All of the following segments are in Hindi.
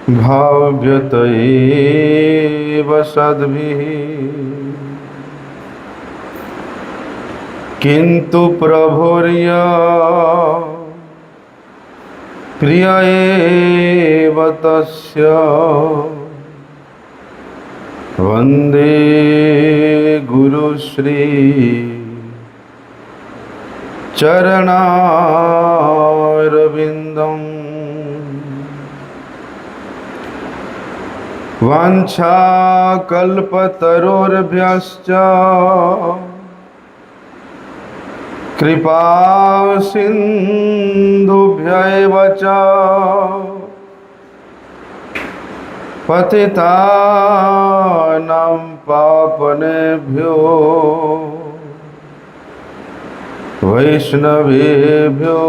भाव्यत एव सद्भिः किन्तु प्रभुर्य प्रिय एव तस्य वन्दे गुरुश्री चरणारविन्दम्। वाञ्छाकल्पतरोर्भ्यश्च कृपा सिन्धुभ्यैव च पतितानां पावनेभ्यो वैष्णवेभ्यो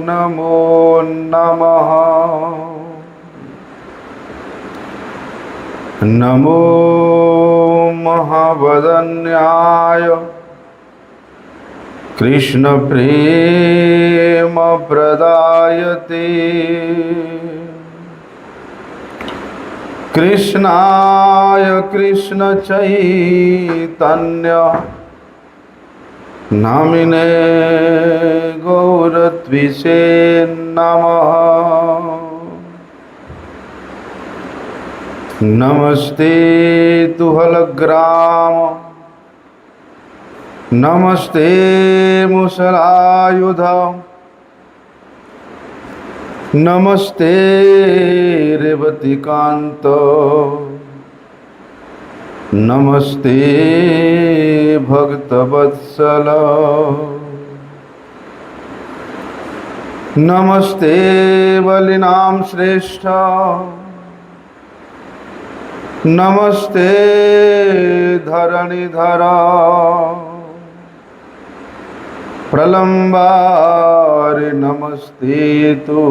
नमो नमः। नमो महावदन्याय कृष्ण प्रेम प्रदायते कृष्णाय कृष्ण चैतन्य नामिने गौरत्विषे नमः। नमस्ते तुहलग्राम नमस्ते मुसलायुध नमस्ते रेवतीकांत नमस्ते भक्तवत्सल नमस्ते बलिनाम श्रेष्ठ नमस्ते धरणीधर प्रलंबारि नमस्ते तु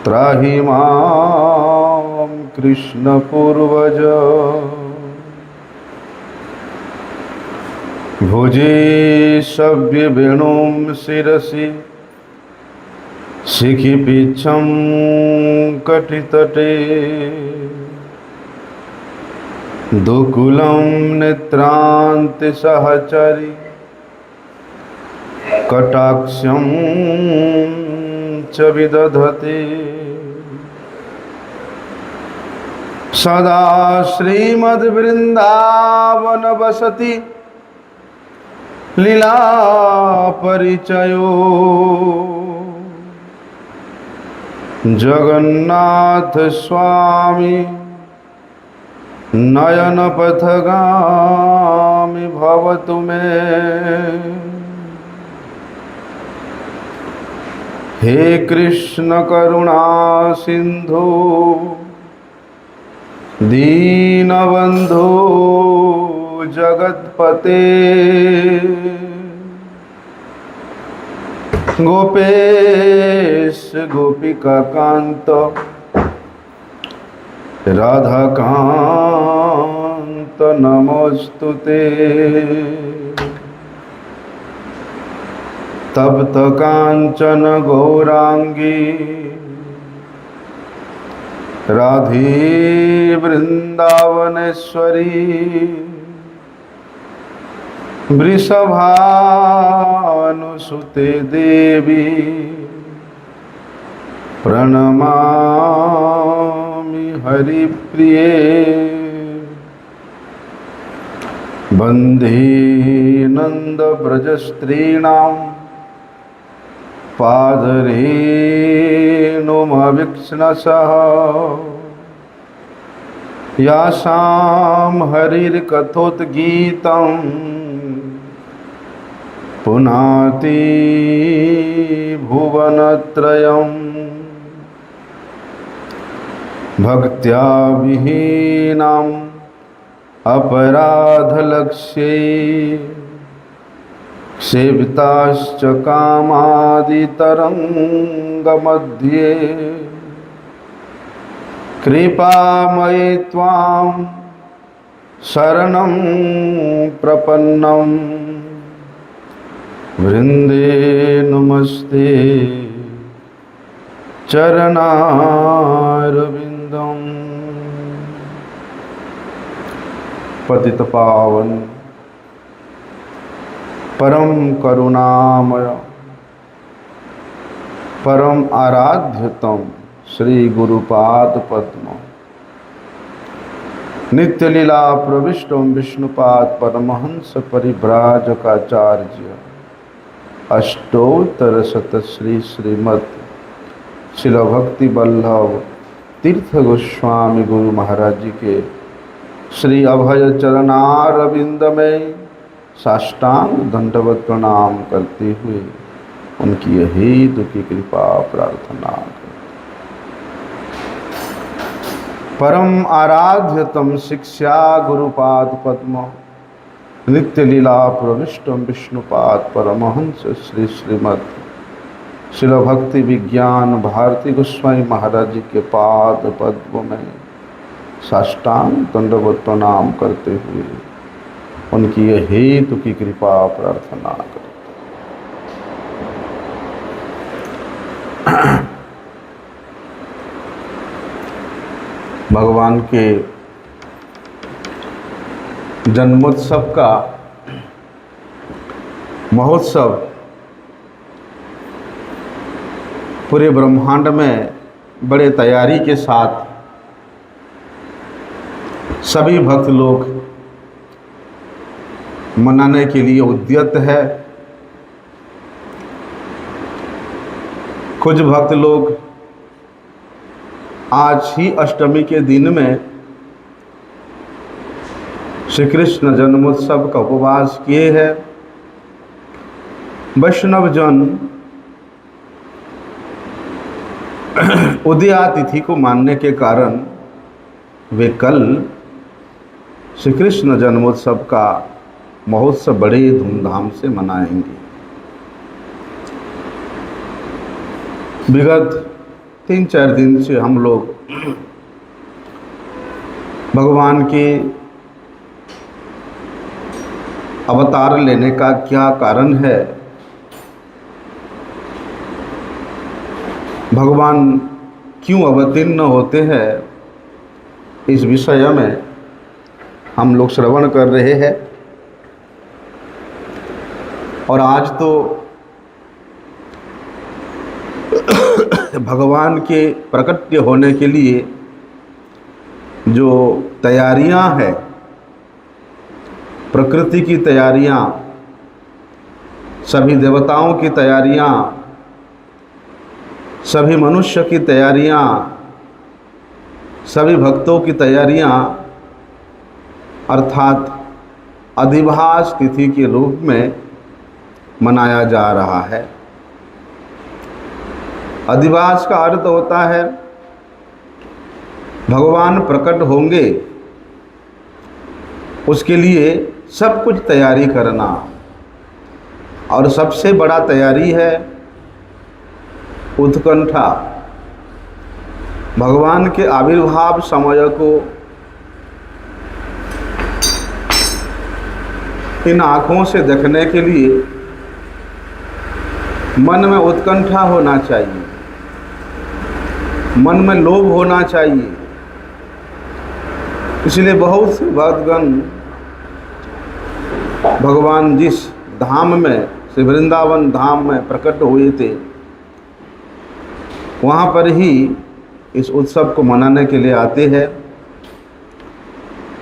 त्राहि मां कृष्ण पूर्वज। भुजे सव्य वेणुं शिरसि शिखिपीच्छं कटितटे दुकुलं नेत्रान्ति सहचरि कटाक्षं च विदधते सदा श्रीमद्वृन्दावन वसति लीला परिचयो जगन्नाथ स्वामी नयन पथगामी भवतु मे। हे कृष्ण करुणा सिंधु दीनबंधु जगतपते गोपेश गोपिका कांत राधाकांत नमोस्तुते। तप्त कांचन गौरांगी राधे वृंदावनेश्वरी वृषभानुसुते देवी प्रणमामि हरिप्रिये। वन्दे नन्दव्रजस्त्रीणां पादरेणुमवीक्ष्णसः यासां हरिर्कथोद्गीतं पुनाति भुवनत्रयम्। भक्त्या विहीनाम् अपराधलक्ष्ये सेविताश्च कामादितरङ्गमध्ये कृपामयि त्वां शरणं प्रपन्नं वृन्दे नमस्ते चरणारविंदम पतित पावन परम करुणामय परम आराध्यतम श्री गुरुपाद पद्म नित्य लीला प्रविष्टम विष्णुपाद परमहंस परिव्राजकाचार्य अष्टोत्तर शत श्री श्रीमद् शिल भक्ति वल्लभ तीर्थ गोस्वामी गुरु महाराज जी के श्री अभय चरणारविंद में साष्टांग दंडवत प्रणाम करते हुए उनकी हेतु की कृपा प्रार्थना करते। परम आराध्यतम शिक्षा गुरुपाद पद्म नित्य लीला प्रविष्टम विष्णुपाद परमहंस श्री श्रीमद् शिल भक्ति विज्ञान भारती गोस्वामी महाराज जी के पाद पद्म में साष्टांग दंडवत प्रणाम करते हुए उनकी हेतु की कृपा प्रार्थना करते। भगवान के जन्मोत्सव का महोत्सव पूरे ब्रह्मांड में बड़े तैयारी के साथ सभी भक्त लोग मनाने के लिए उद्यत है। कुछ भक्त लोग आज ही अष्टमी के दिन में श्री कृष्ण जन्मोत्सव का उपवास किए हैं। वैष्णव जन उदया तिथि को मानने के कारण वे कल श्री कृष्ण जन्मोत्सव का महोत्सव बड़े धूमधाम से मनाएंगे। विगत 3-4 दिन से हम लोग भगवान के अवतार लेने का क्या कारण है, भगवान क्यों अवतीर्ण होते हैं, इस विषय में हम लोग श्रवण कर रहे हैं। और आज तो भगवान के प्रकट होने के लिए जो तैयारियां हैं, प्रकृति की तैयारियां, सभी देवताओं की तैयारियां, सभी मनुष्य की तैयारियां, सभी भक्तों की तैयारियां, अर्थात अधिवास तिथि के रूप में मनाया जा रहा है। अधिवास का अर्थ होता है भगवान प्रकट होंगे, उसके लिए सब कुछ तैयारी करना। और सबसे बड़ा तैयारी है उत्कंठा। भगवान के आविर्भाव समय को इन आँखों से देखने के लिए मन में उत्कंठा होना चाहिए, मन में लोभ होना चाहिए। इसलिए बहुत से भक्तगण भगवान जिस धाम में, श्री वृंदावन धाम में प्रकट हुए थे, वहाँ पर ही इस उत्सव को मनाने के लिए आते हैं।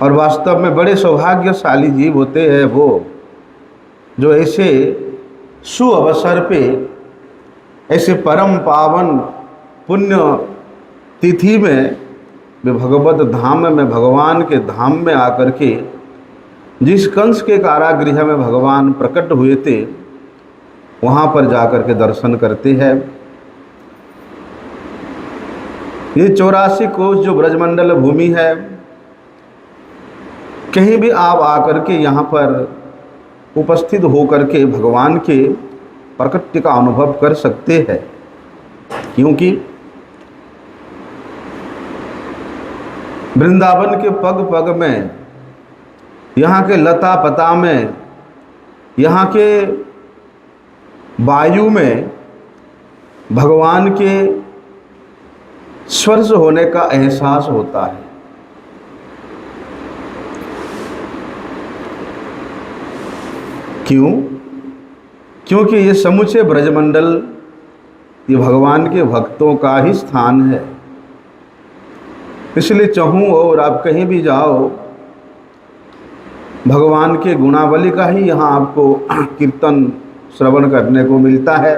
और वास्तव में बड़े सौभाग्यशाली जीव होते हैं वो, जो ऐसे शुभ अवसर पे, ऐसे परम पावन पुण्य तिथि में वे भगवत धाम में, भगवान के धाम में आकर के, जिस कंस के कारागृह में भगवान प्रकट हुए थे, वहाँ पर जाकर के दर्शन करते हैं। ये 84 कोस जो ब्रजमंडल भूमि है, कहीं भी आप आकर के यहाँ पर उपस्थित होकर के भगवान के प्रकट का अनुभव कर सकते हैं। क्योंकि वृंदावन के पग पग में, यहाँ के लता पता में, यहाँ के वायु में भगवान के स्पर्श होने का एहसास होता है। क्यों? क्योंकि ये समूचे ब्रजमंडल ये भगवान के भक्तों का ही स्थान है। इसलिए चाहूँ और आप कहीं भी जाओ, भगवान के गुणावली का ही यहाँ आपको कीर्तन श्रवण करने को मिलता है।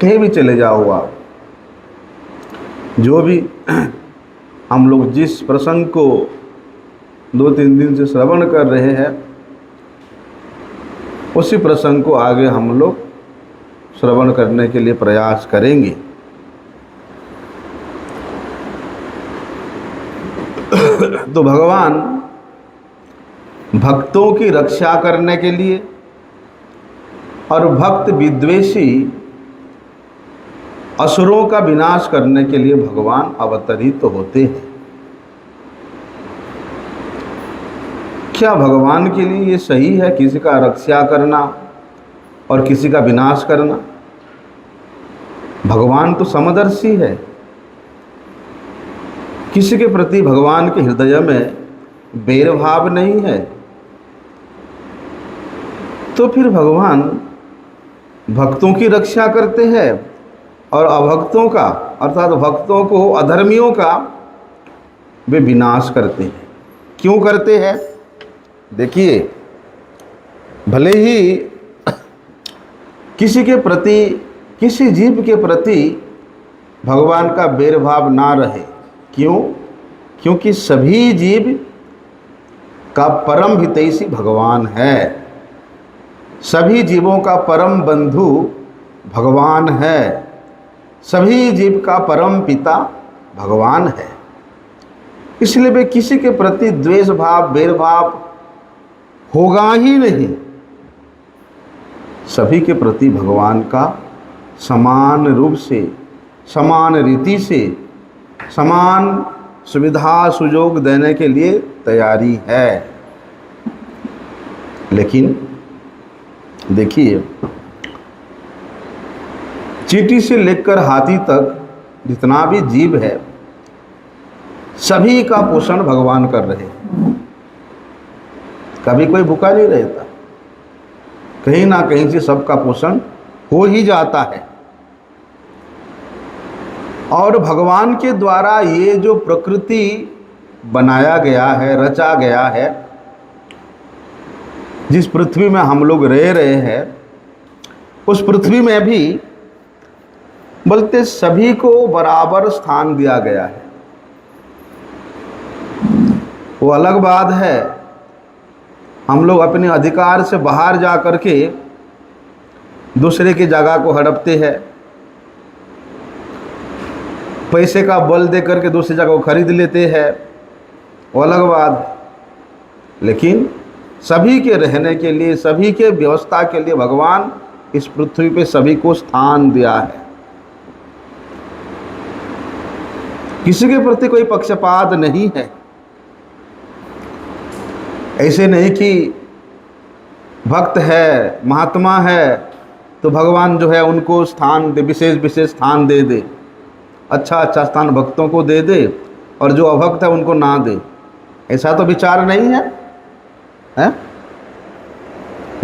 कहीं भी चले जाओ आप, जो भी हम लोग जिस प्रसंग को 2-3 दिन से श्रवण कर रहे हैं, उसी प्रसंग को आगे हम लोग श्रवण करने के लिए प्रयास करेंगे। तो भगवान भक्तों की रक्षा करने के लिए और भक्त विद्वेषी असुरों का विनाश करने के लिए भगवान अवतरित होते हैं। क्या भगवान के लिए ये सही है किसी का रक्षा करना और किसी का विनाश करना? भगवान तो समदर्शी है। किसी के प्रति भगवान के हृदय में बैरभाव नहीं है। तो फिर भगवान भक्तों की रक्षा करते हैं और अभक्तों का, अर्थात भक्तों को, अधर्मियों का वे विनाश करते हैं। क्यों करते हैं? देखिए, भले ही किसी के प्रति, किसी जीव के प्रति भगवान का बैरभाव ना रहे। क्यों? क्योंकि सभी जीव का परम हितैषी भगवान है। सभी जीवों का परम बंधु भगवान है। सभी जीव का परम पिता भगवान है। इसलिए वे किसी के प्रति द्वेष भाव, बैरभाव होगा ही नहीं। सभी के प्रति भगवान का समान रूप से, समान रीति से, समान सुविधा सुयोग देने के लिए तैयारी है। लेकिन देखिए, चींटी से लेकर हाथी तक जितना भी जीव है, सभी का पोषण भगवान कर रहे हैं। कभी कोई भूखा नहीं रहता। कहीं ना कहीं से सबका पोषण हो ही जाता है। और भगवान के द्वारा ये जो प्रकृति बनाया गया है, रचा गया है, जिस पृथ्वी में हम लोग रह रहे हैं, उस पृथ्वी में भी बोलते सभी को बराबर स्थान दिया गया है। वो अलग बात है, हम लोग अपने अधिकार से बाहर जा कर के दूसरे की जगह को हड़पते हैं। पैसे का बल दे करके दूसरी जगह को खरीद लेते हैं, वो अलग बात है। लेकिन सभी के रहने के लिए, सभी के व्यवस्था के लिए भगवान इस पृथ्वी पे सभी को स्थान दिया है। किसी के प्रति कोई पक्षपात नहीं है। ऐसे नहीं कि भक्त है, महात्मा है, तो भगवान जो है उनको स्थान दे, विशेष विशेष स्थान दे दे, अच्छा अच्छा स्थान भक्तों को दे दे, और जो अभक्त है उनको ना दे। ऐसा तो विचार नहीं है, है?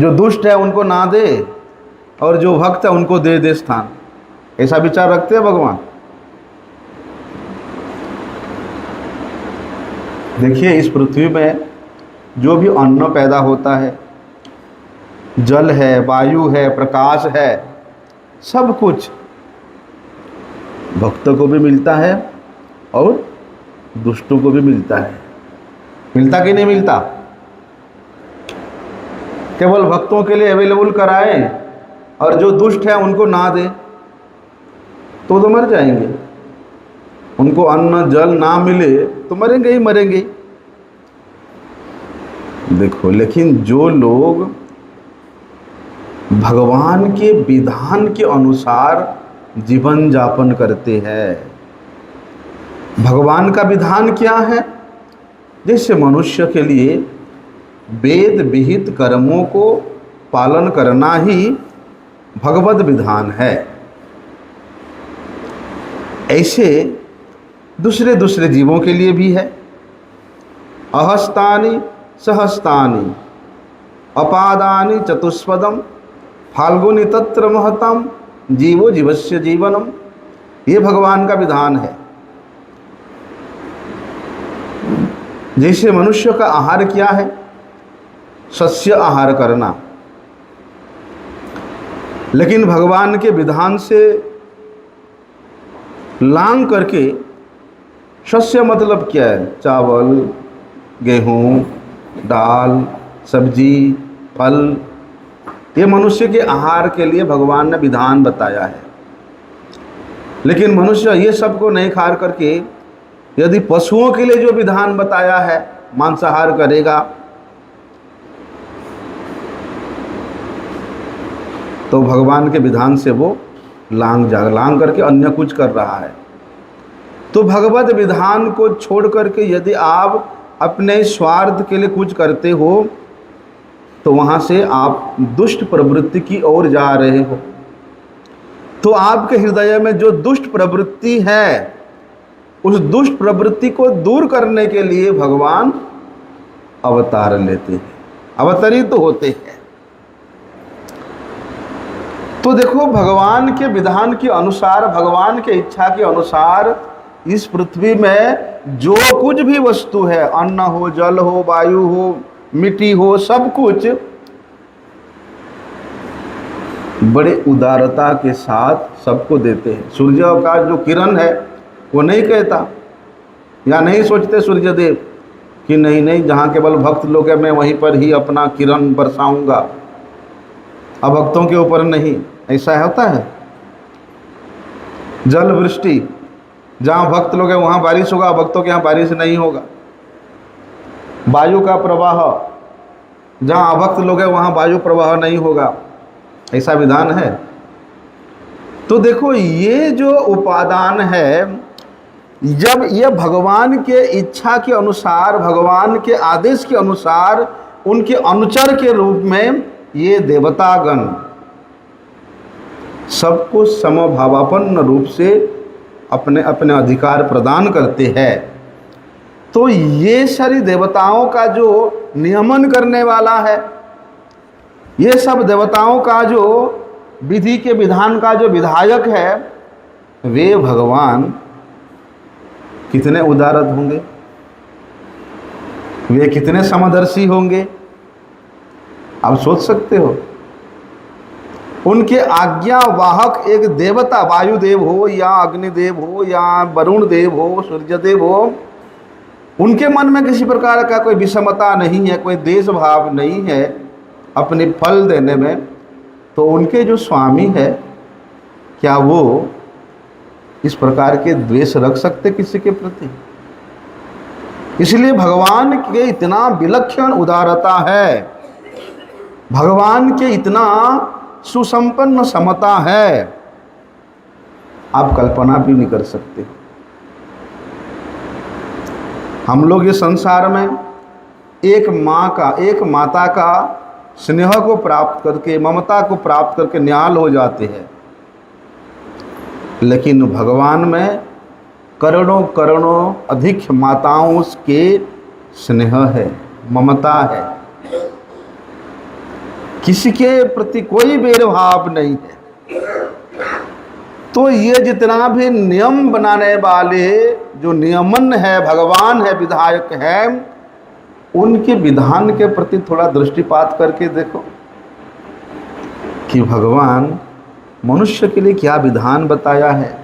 जो दुष्ट है उनको ना दे और जो भक्त है उनको दे दे स्थान। ऐसा विचार रखते हैं भगवान? देखिए, इस पृथ्वी में जो भी अन्न पैदा होता है, जल है, वायु है, प्रकाश है, सब कुछ भक्तों को भी मिलता है और दुष्टों को भी मिलता है। मिलता कि नहीं मिलता? केवल भक्तों के लिए अवेलेबल कराए और जो दुष्ट है उनको ना दे तो मर जाएंगे। उनको अन्न जल ना मिले तो मरेंगे ही मरेंगे। देखो, लेकिन जो लोग भगवान के विधान के अनुसार जीवन यापन करते हैं, भगवान का विधान क्या है? जैसे मनुष्य के लिए वेद विहित कर्मों को पालन करना ही भगवत विधान है। ऐसे दूसरे दूसरे जीवों के लिए भी है। अहस्तानि सहस्तानि अपादानि चतुष्पदम फाल्गुनी तत्र महतम जीवो जीवस्य जीवनम। ये भगवान का विधान है। जैसे मनुष्य का आहार क्या है? सस्य आहार करना, लेकिन भगवान के विधान से लांग करके सस्य मतलब क्या है? चावल, गेहूँ, दाल, सब्जी, फल, ये मनुष्य के आहार के लिए भगवान ने विधान बताया है। लेकिन मनुष्य ये सब को नहीं खा करके यदि पशुओं के लिए जो विधान बताया है मांसाहार करेगा, तो भगवान के विधान से वो लांग करके अन्य कुछ कर रहा है। तो भगवत विधान को छोड़ करके यदि आप अपने स्वार्थ के लिए कुछ करते हो तो वहाँ से आप दुष्ट प्रवृत्ति की ओर जा रहे हो। तो आपके हृदय में जो दुष्ट प्रवृत्ति है, उस दुष्ट प्रवृत्ति को दूर करने के लिए भगवान अवतार लेते हैं, अवतरित होते हैं। तो देखो, भगवान के विधान के अनुसार, भगवान के इच्छा के अनुसार इस पृथ्वी में जो कुछ भी वस्तु है, अन्न हो, जल हो, वायु हो, मिट्टी हो, सब कुछ बड़े उदारता के साथ सबको देते हैं। सूर्य का जो किरण है वो नहीं कहता या नहीं सोचते सूर्यदेव कि नहीं नहीं, जहाँ केवल भक्त लोग हैं मैं वहीं पर ही अपना किरण बरसाऊंगा, अभक्तों के ऊपर नहीं। ऐसा होता है? जल वृष्टि, जहाँ भक्त लोग हैं वहाँ बारिश होगा, भक्तों के यहाँ बारिश नहीं होगा। वायु का प्रवाह, जहाँ अभक्त लोग हैं वहाँ वायु प्रवाह नहीं होगा। ऐसा विधान है। तो देखो, ये जो उपादान है, जब ये भगवान के इच्छा के अनुसार, भगवान के आदेश के अनुसार, उनके अनुचर के रूप में ये देवतागण सबको समभावापन्न रूप से अपने अपने अधिकार प्रदान करते हैं, तो ये सारी देवताओं का जो नियमन करने वाला है, ये सब देवताओं का जो विधि के विधान का जो विधायक है, वे भगवान कितने उदारत होंगे, वे कितने समदर्शी होंगे, आप सोच सकते हो। उनके आज्ञा वाहक एक देवता, वायुदेव हो या अग्निदेव हो या वरुण देव हो, सूर्यदेव हो, उनके मन में किसी प्रकार का कोई विषमता नहीं है, कोई देश भाव नहीं है अपने फल देने में। तो उनके जो स्वामी है, क्या वो इस प्रकार के द्वेष रख सकते किसी के प्रति? इसलिए भगवान के इतना विलक्षण उदारता है, भगवान के इतना सुसंपन्न समता है, आप कल्पना भी नहीं कर सकते। हम लोग इस संसार में एक माता का स्नेह को प्राप्त करके, ममता को प्राप्त करके निहाल हो जाते हैं, लेकिन भगवान में करोड़ों करोड़ों अधिक माताओं के स्नेह है, ममता है, किसी के प्रति कोई भेदभाव नहीं है। तो ये जितना भी नियम बनाने वाले जो नियमन है, भगवान है, विधायक है, उनके विधान के प्रति थोड़ा दृष्टिपात करके देखो कि भगवान मनुष्य के लिए क्या विधान बताया है।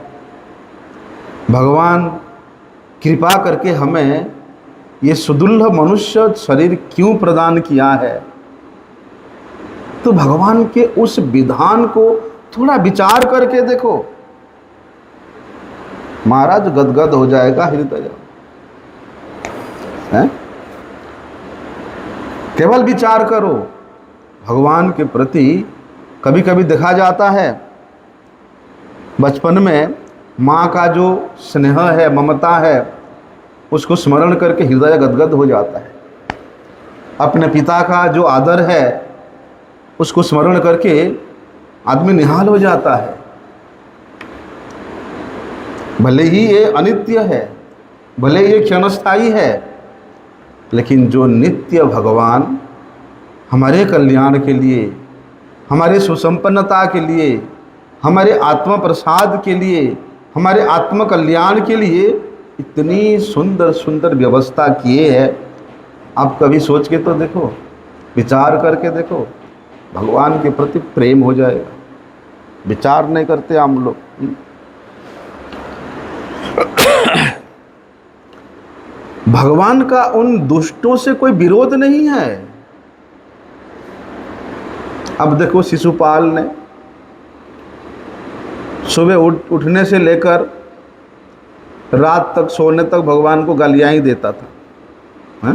भगवान कृपा करके हमें ये सुदुर्लभ मनुष्य शरीर क्यों प्रदान किया है। तो भगवान के उस विधान को थोड़ा विचार करके देखो, महाराज गदगद हो जाएगा हृदय है। केवल विचार करो, भगवान के प्रति कभी कभी देखा जाता है बचपन में माँ का जो स्नेह है, ममता है, उसको स्मरण करके हृदय गदगद हो जाता है। अपने पिता का जो आदर है, उसको स्मरण करके आदमी निहाल हो जाता है। भले ही ये अनित्य है, भले ये क्षणस्थायी है, लेकिन जो नित्य भगवान हमारे कल्याण के लिए, हमारे सुसंपन्नता के लिए, हमारे आत्म प्रसाद के लिए, हमारे आत्म कल्याण के लिए इतनी सुंदर सुंदर व्यवस्था किए है। आप कभी सोच के तो देखो, विचार करके देखो, भगवान के प्रति प्रेम हो जाएगा। विचार नहीं करते हम लोग। भगवान का उन दुष्टों से कोई विरोध नहीं है। अब देखो, शिशुपाल ने सुबह उठने से लेकर रात तक सोने तक भगवान को गालियां ही देता था, है?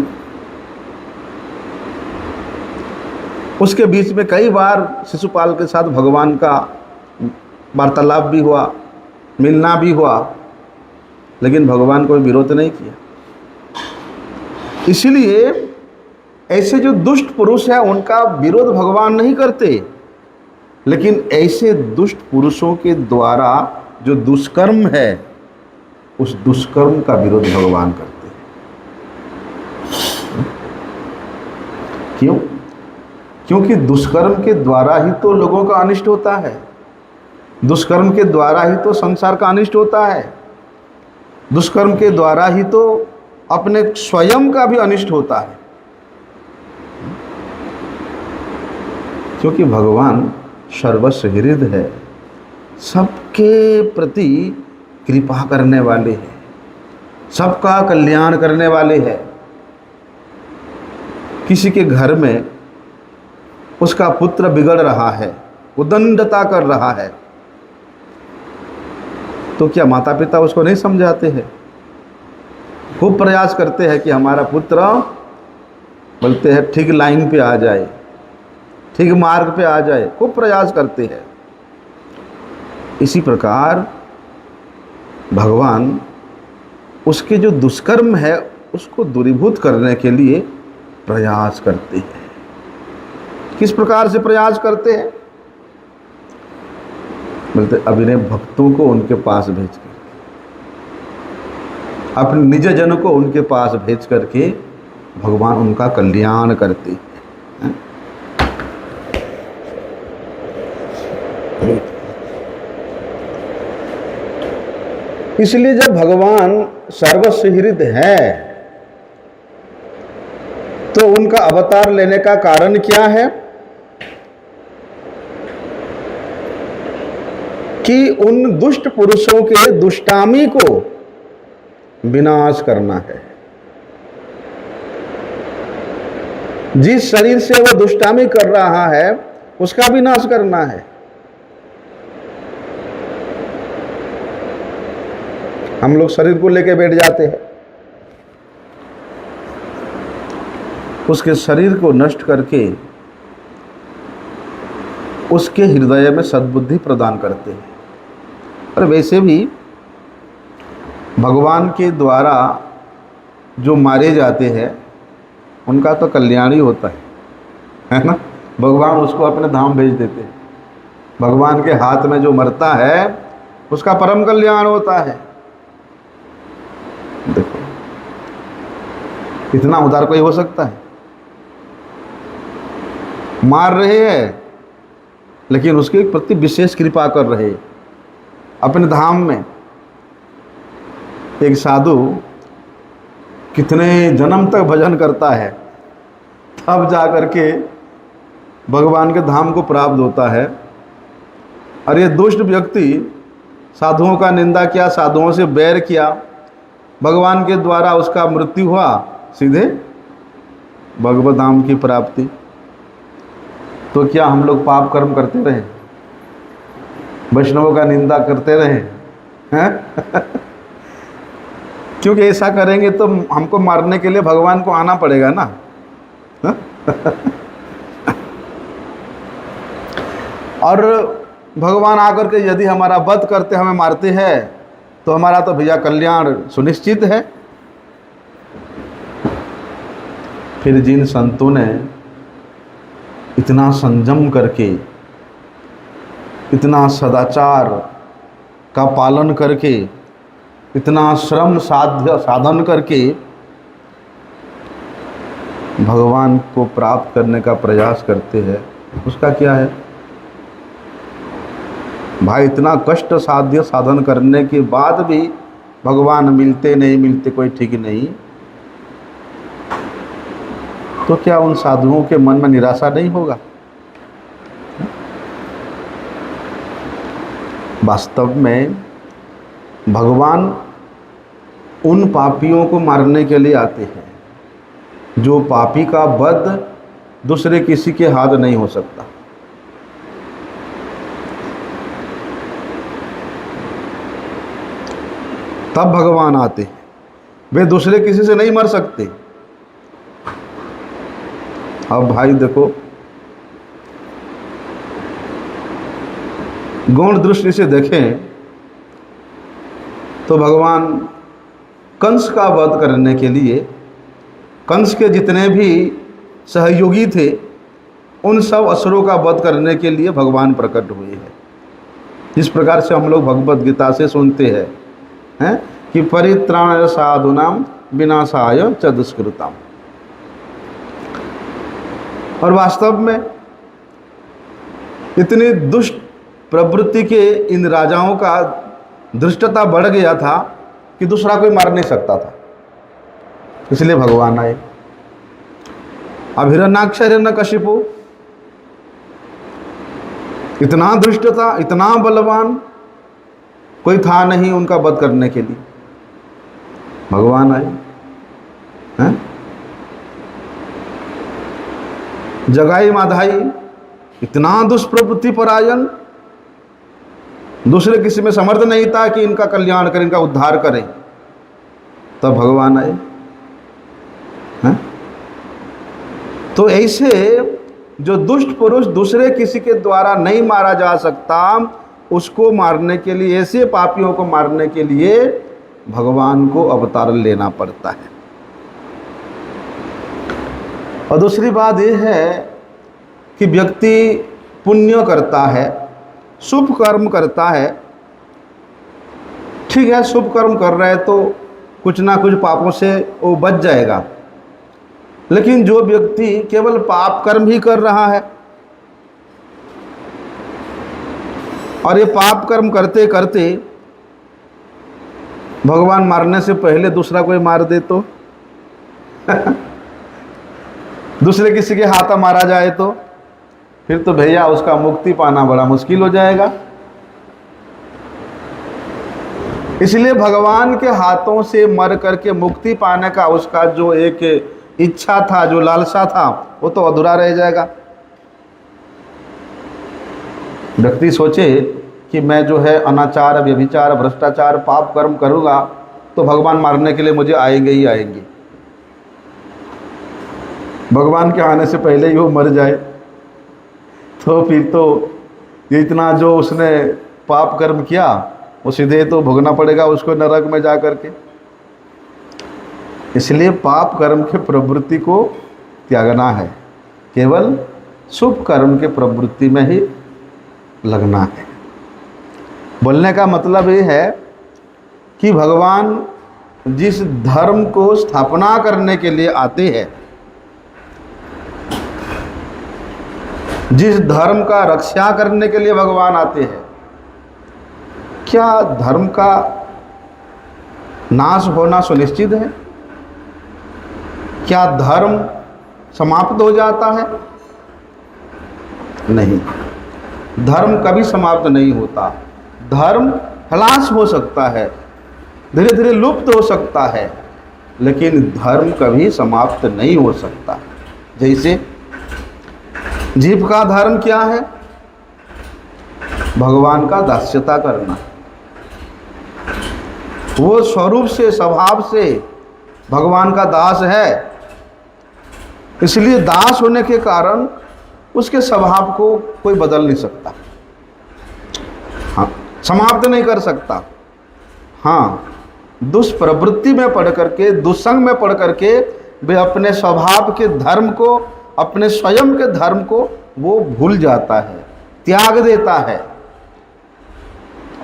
उसके बीच में कई बार शिशुपाल के साथ भगवान का वार्तालाप भी हुआ, मिलना भी हुआ, लेकिन भगवान कोई विरोध नहीं किया। इसलिए ऐसे जो दुष्ट पुरुष है उनका विरोध भगवान नहीं करते, लेकिन ऐसे दुष्ट पुरुषों के द्वारा जो दुष्कर्म है उस दुष्कर्म का विरोध भगवान करते हैं। क्यों? क्योंकि दुष्कर्म के द्वारा ही तो लोगों का अनिष्ट होता है, दुष्कर्म के द्वारा ही तो संसार का अनिष्ट होता है, दुष्कर्म के द्वारा ही तो अपने स्वयं का भी अनिष्ट होता है। क्योंकि भगवान सर्वसुहृद है, सबके प्रति कृपा करने वाले हैं, सबका कल्याण करने वाले हैं। किसी के घर में उसका पुत्र बिगड़ रहा है, उद्दंडता कर रहा है, तो क्या माता पिता उसको नहीं समझाते हैं? खूब प्रयास करते हैं कि हमारा पुत्र, बोलते हैं, ठीक लाइन पे आ जाए, ठीक मार्ग पे आ जाए, खूब प्रयास करते हैं। इसी प्रकार भगवान उसके जो दुष्कर्म है उसको दूरीभूत करने के लिए प्रयास करते हैं। किस प्रकार से प्रयास करते हैं? बोलते अपने भक्तों को उनके पास भेज कर, अपने निज जन को उनके पास भेज करके भगवान उनका कल्याण करते हैं। इसलिए जब भगवान सर्वसुहृद है तो उनका अवतार लेने का कारण क्या है? कि उन दुष्ट पुरुषों के दुष्टामी को विनाश करना है। जिस शरीर से वो दुष्टामी कर रहा है उसका विनाश करना है। हम लोग शरीर को लेके बैठ जाते हैं, उसके शरीर को नष्ट करके उसके हृदय में सद्बुद्धि प्रदान करते हैं। और वैसे भी भगवान के द्वारा जो मारे जाते हैं उनका तो कल्याण ही होता है ना? भगवान उसको अपने धाम भेज देते हैं। भगवान के हाथ में जो मरता है उसका परम कल्याण होता है। देखो, इतना उदार कोई हो सकता है? मार रहे हैं लेकिन उसके प्रति विशेष कृपा कर रहे हैं अपने धाम में। एक साधु कितने जन्म तक भजन करता है, तब जा करके भगवान के धाम को प्राप्त होता है। और ये दुष्ट व्यक्ति साधुओं का निंदा किया, साधुओं से बैर किया, भगवान के द्वारा उसका मृत्यु हुआ, सीधे भगवत धाम की प्राप्ति। तो क्या हम लोग पाप कर्म करते रहे, वैष्णवों का निंदा करते रहे हैं? क्योंकि ऐसा करेंगे तो हमको मारने के लिए भगवान को आना पड़ेगा ना। और भगवान आकर के यदि हमारा वध करते, हमें मारते हैं, तो हमारा तो भैया कल्याण सुनिश्चित है। फिर जिन संतों ने इतना संयम करके, इतना सदाचार का पालन करके इतना श्रम साध्य साधन करके भगवान को प्राप्त करने का प्रयास करते हैं, उसका क्या है भाई? इतना कष्ट साध्य साधन करने के बाद भी भगवान मिलते नहीं मिलते कोई ठीक नहीं, तो क्या उन साधुओं के मन में निराशा नहीं होगा? वास्तव में भगवान उन पापियों को मारने के लिए आते हैं जो पापी का वध दूसरे किसी के हाथ नहीं हो सकता। तब भगवान आते हैं, वे दूसरे किसी से नहीं मर सकते। अब भाई देखो, गौण दृष्टि से देखें तो भगवान कंस का वध करने के लिए, कंस के जितने भी सहयोगी थे उन सब असुरों का वध करने के लिए भगवान प्रकट हुए हैं। जिस प्रकार से हम लोग भगवद गीता से सुनते हैं कि परित्राण साधूनां विनाशाय च दुष्कृताम्। और वास्तव में इतनी दुष्ट प्रवृत्ति के इन राजाओं का धृष्टता बढ़ गया था कि दूसरा कोई मार नहीं सकता था, इसलिए भगवान आए। अब हिरण्याक्ष हिरण्यकशिपु इतना दुष्ट था, इतना बलवान, कोई था नहीं उनका वध करने के लिए, भगवान आए हैं। जगाई माधाई इतना दुष्प्रवृत्ति परायण, दूसरे किसी में समर्थ नहीं था कि इनका कल्याण करें, इनका उद्धार करें, तब भगवान आए हैं। तो ऐसे जो दुष्ट पुरुष दूसरे किसी के द्वारा नहीं मारा जा सकता, उसको मारने के लिए, ऐसे पापियों को मारने के लिए भगवान को अवतार लेना पड़ता है। और दूसरी बात यह है कि व्यक्ति पुण्य करता है, शुभ कर्म करता है, ठीक है, शुभ कर्म कर रहा है तो कुछ ना कुछ पापों से वो बच जाएगा। लेकिन जो व्यक्ति केवल पाप कर्म ही कर रहा है और ये पाप कर्म करते करते भगवान मारने से पहले दूसरा कोई मार दे तो दूसरे किसी के हाथ मारा जाए तो फिर तो भैया उसका मुक्ति पाना बड़ा मुश्किल हो जाएगा। इसलिए भगवान के हाथों से मर करके मुक्ति पाने का उसका जो एक इच्छा था, जो लालसा था, वो तो अधूरा रह जाएगा। व्यक्ति सोचे कि मैं जो है अनाचार, व्यभिचार, भ्रष्टाचार, पाप कर्म करूँगा तो भगवान मारने के लिए मुझे आएंगे ही आएंगे। भगवान के आने से पहले ही वो मर जाए तो फिर तो ये इतना जो उसने पाप कर्म किया वो सीधे तो भोगना पड़ेगा उसको नरक में जा करके। इसलिए पाप कर्म के प्रवृत्ति को त्यागना है, केवल शुभ कर्म के प्रवृत्ति में ही लगना है। बोलने का मतलब ये है कि भगवान जिस धर्म को स्थापना करने के लिए आते हैं, जिस धर्म का रक्षा करने के लिए भगवान आते हैं, क्या धर्म का नाश होना सुनिश्चित है? क्या धर्म समाप्त हो जाता है? नहीं, धर्म कभी समाप्त नहीं होता। धर्म ह्रास हो सकता है, धीरे धीरे लुप्त हो सकता है, लेकिन धर्म कभी समाप्त नहीं हो सकता। जैसे जीव का धर्म क्या है? भगवान का दास्यता करना। वो स्वरूप से, स्वभाव से भगवान का दास है, इसलिए दास होने के कारण उसके स्वभाव को कोई बदल नहीं सकता, हाँ, समाप्त नहीं कर सकता। हाँ, दुष्प्रवृत्ति में पढ़ करके, दुस्संग में पढ़ करके वे अपने स्वभाव के धर्म को, अपने स्वयं के धर्म को वो भूल जाता है, त्याग देता है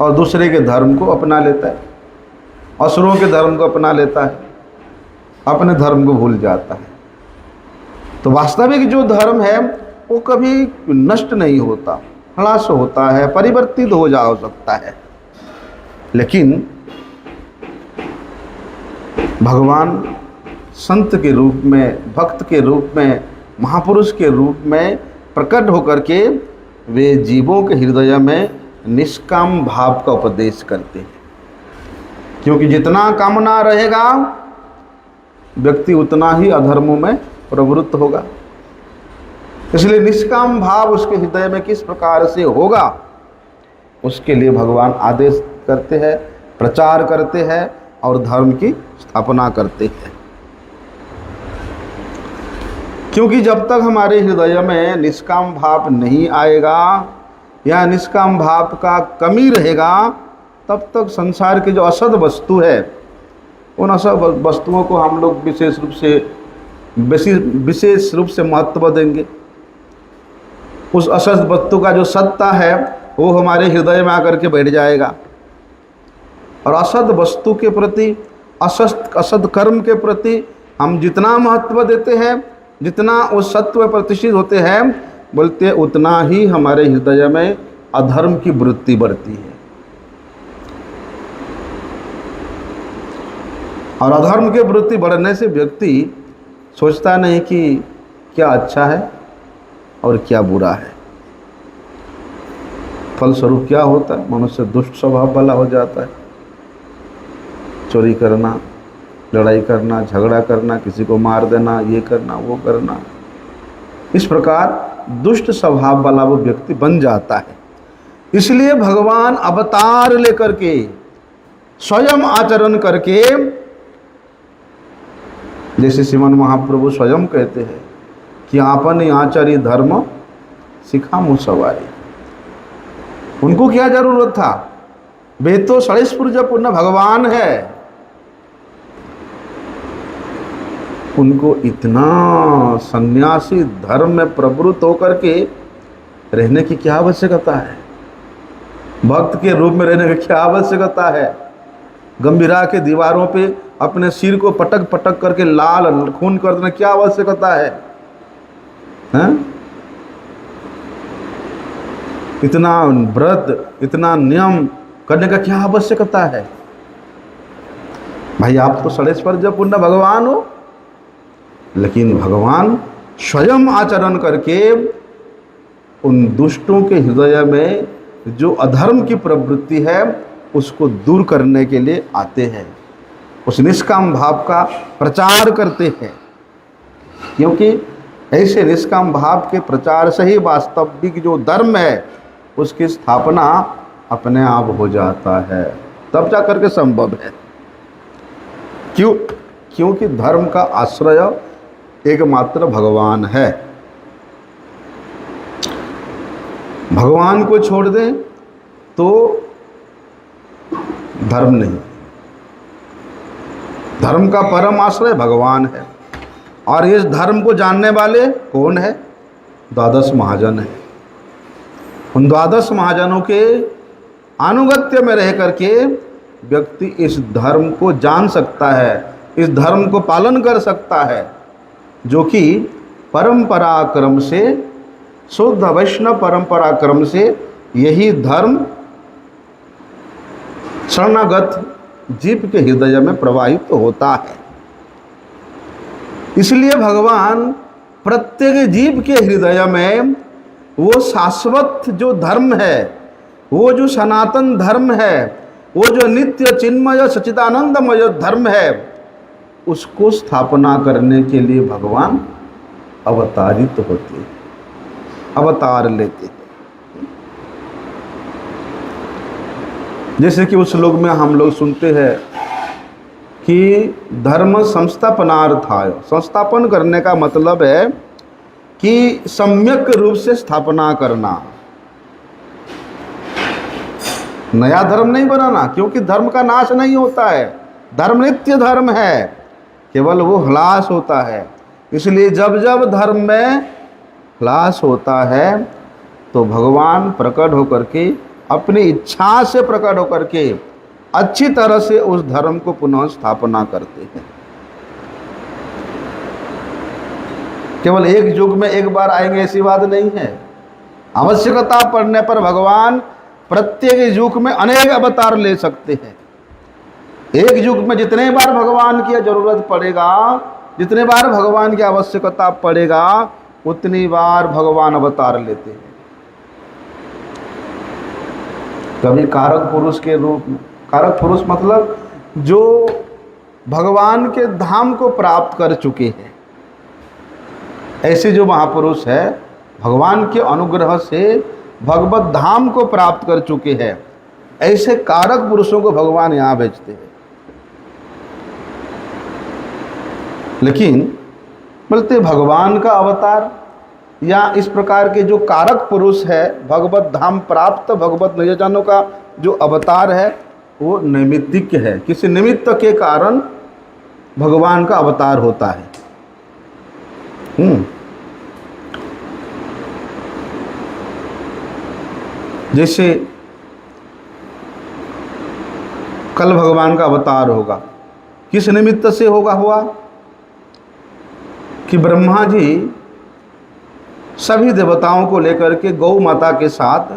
और दूसरे के धर्म को अपना लेता है। असुरों के धर्म को अपना लेता है, अपने धर्म को भूल जाता है। तो वास्तविक जो धर्म है वो कभी नष्ट नहीं होता, ह्रास होता है, परिवर्तित हो जा सकता है। लेकिन भगवान संत के रूप में, भक्त के रूप में, महापुरुष के रूप में प्रकट होकर के वे जीवों के हृदय में निष्काम भाव का उपदेश करते हैं। क्योंकि जितना कामना रहेगा व्यक्ति उतना ही अधर्मों में प्रवृत्त होगा। इसलिए निष्काम भाव उसके हृदय में किस प्रकार से होगा उसके लिए भगवान आदेश करते हैं, प्रचार करते हैं और धर्म की स्थापना करते हैं। क्योंकि जब तक हमारे हृदय में निष्काम भाव नहीं आएगा या निष्काम भाव का कमी रहेगा, तब तक संसार की जो असद वस्तु है उन असद वस्तुओं को हम लोग विशेष रूप से महत्व देंगे। उस असद वस्तु का जो सत्ता है वो हमारे हृदय में आकर के बैठ जाएगा और असद वस्तु के प्रति, असद कर्म के प्रति हम जितना महत्व देते हैं, जितना उस सत्व में प्रतिष्ठित होते हैं, बोलते हैं उतना ही हमारे हृदय में अधर्म की वृत्ति बढ़ती है। और अधर्म की वृत्ति बढ़ने से व्यक्ति सोचता नहीं कि क्या अच्छा है और क्या बुरा है। फलस्वरूप क्या होता है, मनुष्य दुष्ट स्वभाव वाला हो जाता है। चोरी करना, लड़ाई करना, झगड़ा करना, किसी को मार देना, ये करना, वो करना, इस प्रकार दुष्ट स्वभाव वाला वो व्यक्ति बन जाता है। इसलिए भगवान अवतार लेकर के स्वयं आचरण करके, जैसे श्रीमन महाप्रभु स्वयं कहते हैं कि आपन आचरी धर्म सिखामु सवारी। उनको क्या जरूरत था, वे तो षड़ेश पूर्ण भगवान है, उनको इतना सन्यासी धर्म में प्रवृत्त होकर के रहने की क्या आवश्यकता है, भक्त के रूप में रहने की क्या आवश्यकता है। गंभीरा के दीवारों पे अपने सिर को पटक पटक करके लाल खून कर देना क्या आवश्यकता है, हैं? इतना व्रत, इतना नियम करने का क्या आवश्यकता है। भाई आप तो षड़ेश्वर्य पूर्ण भगवान हो, लेकिन भगवान स्वयं आचरण करके उन दुष्टों के हृदय में जो अधर्म की प्रवृत्ति है उसको दूर करने के लिए आते हैं, उस निष्काम भाव का प्रचार करते हैं। क्योंकि ऐसे निष्काम भाव के प्रचार से ही वास्तविक जो धर्म है उसकी स्थापना अपने आप हो जाता है, तब जा करके संभव है। क्योंकि धर्म का आश्रय एकमात्र भगवान है। भगवान को छोड़ दें तो धर्म नहीं। धर्म का परम आश्रय भगवान है और इस धर्म को जानने वाले कौन है, द्वादश महाजन है। उन द्वादश महाजनों के अनुगत्य में रह करके व्यक्ति इस धर्म को जान सकता है, इस धर्म को पालन कर सकता है, जो कि परंपरा क्रम से, शुद्ध वैष्णव परंपरा क्रम से यही धर्म शरणागत जीव के हृदय में प्रवाहित होता है। इसलिए भगवान प्रत्येक जीव के हृदय में वो शाश्वत जो धर्म है, वो जो सनातन धर्म है, वो जो नित्य चिन्मय सच्चिदानंदमय धर्म है, उसको स्थापना करने के लिए भगवान अवतारित होते हैं, अवतार लेते हैं। जैसे कि उस श्लोक में हम लोग सुनते हैं कि धर्म संस्थापनार्थाय, संस्थापन करने का मतलब है कि सम्यक रूप से स्थापना करना, नया धर्म नहीं बनाना। क्योंकि धर्म का नाश नहीं होता है, धर्म नित्य धर्म है, केवल वो ह्रास होता है। इसलिए जब जब धर्म में ह्रास होता है तो भगवान प्रकट होकर के, अपनी इच्छा से प्रकट होकर के अच्छी तरह से उस धर्म को पुनः स्थापना करते हैं। केवल एक युग में एक बार आएंगे ऐसी बात नहीं है। आवश्यकता पड़ने पर भगवान प्रत्येक युग में अनेक अवतार ले सकते हैं। एक युग में जितने बार भगवान की जरूरत पड़ेगा, जितने बार भगवान की आवश्यकता पड़ेगा, उतनी बार भगवान अवतार लेते हैं। कभी कारक पुरुष के रूप में, कारक पुरुष मतलब जो भगवान के धाम को प्राप्त कर चुके हैं, ऐसे जो महापुरुष है भगवान के अनुग्रह से भगवत धाम को प्राप्त कर चुके हैं, ऐसे कारक पुरुषों को भगवान यहाँ भेजते हैं। लेकिन बोलते भगवान का अवतार या इस प्रकार के जो कारक पुरुष है, भगवत धाम प्राप्त भगवत निजजनों का जो अवतार है वो नैमित्तिक है। किसी निमित्त के कारण भगवान का अवतार होता है। जैसे कल भगवान का अवतार होगा, किस निमित्त से होगा? हुआ कि ब्रह्मा जी सभी देवताओं को लेकर के गौ माता के साथ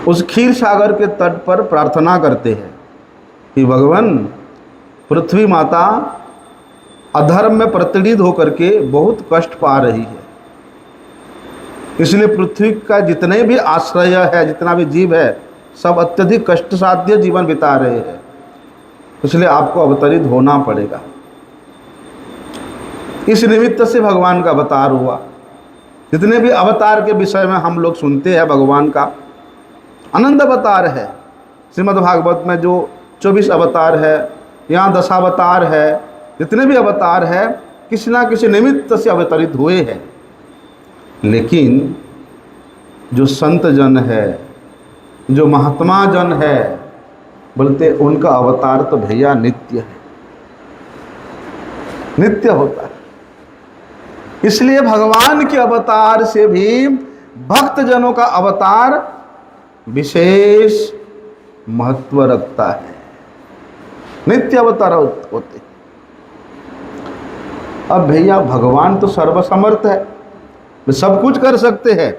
उस क्षीर सागर के तट पर प्रार्थना करते हैं कि भगवान, पृथ्वी माता अधर्म में प्रतिनिध होकर के बहुत कष्ट पा रही है, इसलिए पृथ्वी का जितने भी आश्रय है, जितना भी जीव है, सब अत्यधिक कष्ट साध्य जीवन बिता रहे हैं, इसलिए आपको अवतरित होना पड़ेगा। इस निमित्त से भगवान का अवतार हुआ। जितने भी अवतार के विषय में हम लोग सुनते हैं, भगवान का अनंत अवतार है। श्रीमद् भागवत में जो 24 अवतार है, यहाँ 10 अवतार है, जितने भी अवतार है किसी ना किसी निमित्त से अवतरित हुए हैं। लेकिन जो संत जन है, जो महात्मा जन है, बोलते उनका अवतार तो भैया नित्य है, नित्य होता है। इसलिए भगवान के अवतार से भी भक्त जनों का अवतार विशेष महत्व रखता है। नित्य अवतार होते। अब भैया भगवान तो सर्वसमर्थ है, वे सब कुछ कर सकते हैं।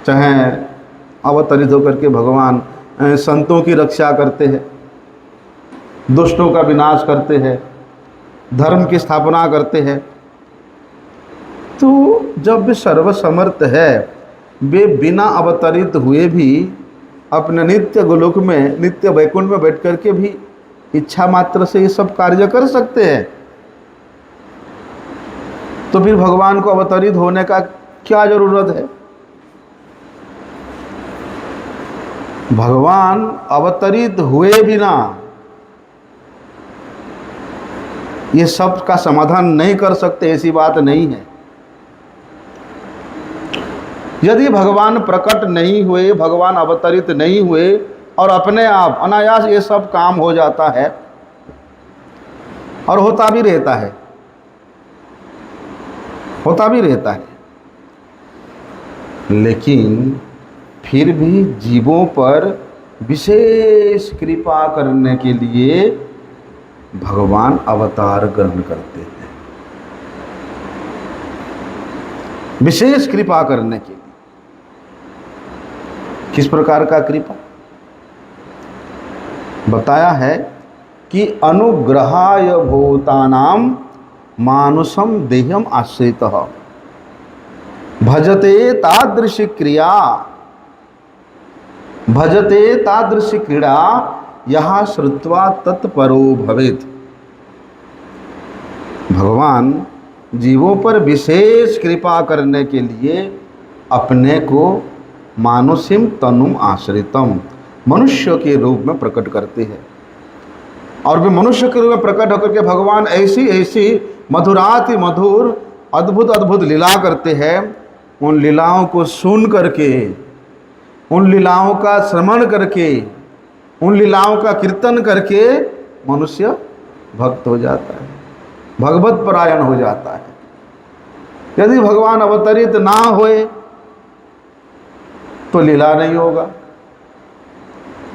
चाहे अवतरित होकर के भगवान संतों की रक्षा करते हैं, दुष्टों का विनाश करते हैं, धर्म की स्थापना करते हैं। तो जब वे सर्वसमर्थ है, वे बिना अवतरित हुए भी अपने नित्य गोलोक में, नित्य वैकुंठ में बैठ करके भी इच्छा मात्र से ये सब कार्य कर सकते हैं। तो फिर भगवान को अवतरित होने का क्या जरूरत है? भगवान अवतरित हुए बिना ये सब का समाधान नहीं कर सकते, ऐसी बात नहीं है। यदि भगवान प्रकट नहीं हुए, भगवान अवतरित नहीं हुए और अपने आप अनायास ये सब काम हो जाता है और होता भी रहता है, होता भी रहता है, लेकिन फिर भी जीवों पर विशेष कृपा करने के लिए भगवान अवतार ग्रहण करते हैं, विशेष कृपा करने के लिए। किस प्रकार का कृपा बताया है कि अनुग्रहाय भूतानां मानुषम देहम आश्रितः भजते तादृशी क्रिया, भजते तादृशी क्रीड़ा यहाँ श्रुत्वा तत्परो भवेत्। भगवान जीवों पर विशेष कृपा करने के लिए अपने को मानुषिम तनुम आश्रितम, मनुष्य के रूप में प्रकट करते हैं। और वे मनुष्य के रूप में प्रकट होकर के भगवान ऐसी ऐसी मधुराति मधुर अद्भुत अद्भुत लीला करते हैं। उन लीलाओं को सुन करके, उन लीलाओं का श्रवण करके, उन लीलाओं का कीर्तन करके मनुष्य भक्त हो जाता है, भगवत परायण हो जाता है। यदि भगवान अवतरित ना होए तो लीला नहीं होगा,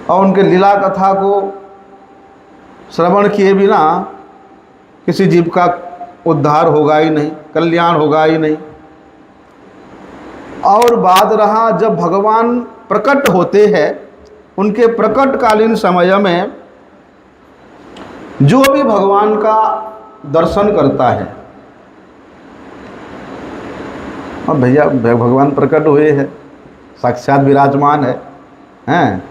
और उनके लीला कथा को श्रवण किए बिना किसी जीव का उद्धार होगा ही नहीं, कल्याण होगा ही नहीं। और बात रहा जब भगवान प्रकट होते हैं, उनके प्रकटकालीन समय में जो भी भगवान का दर्शन करता है, और भैया भगवान प्रकट हुए हैं, साक्षात विराजमान हैं,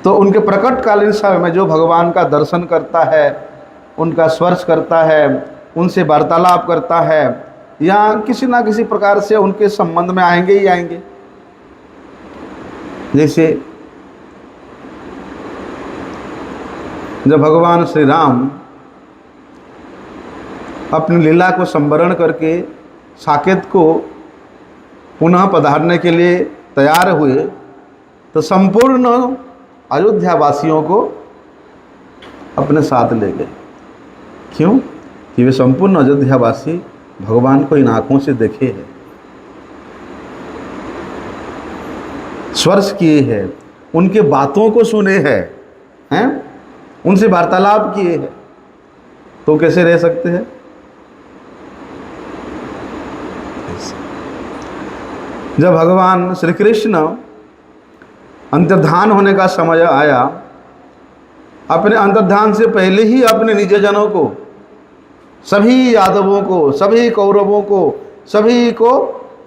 तो उनके प्रकटकालीन समय में जो भगवान का दर्शन करता है, उनका स्पर्श करता है, उनसे वार्तालाप करता है, या किसी ना किसी प्रकार से उनके संबंध में आएंगे ही आएंगे। जैसे जब भगवान श्री राम अपनी लीला को संवरण करके साकेत को पुनः पधारने के लिए तैयार हुए, तो संपूर्ण अयोध्या वासियों को अपने साथ ले गए। क्यों? कि वे संपूर्ण अयोध्या वासी भगवान को इन आँखों से देखे हैं, स्पर्श किए हैं, उनके बातों को सुने हैं, उनसे वार्तालाप किए हैं, तो कैसे रह सकते हैं? जब भगवान श्री कृष्ण अंतर्धान होने का समय आया, अपने अंतर्धान से पहले ही अपने निजजनों को, सभी यादवों को, सभी कौरवों को, सभी को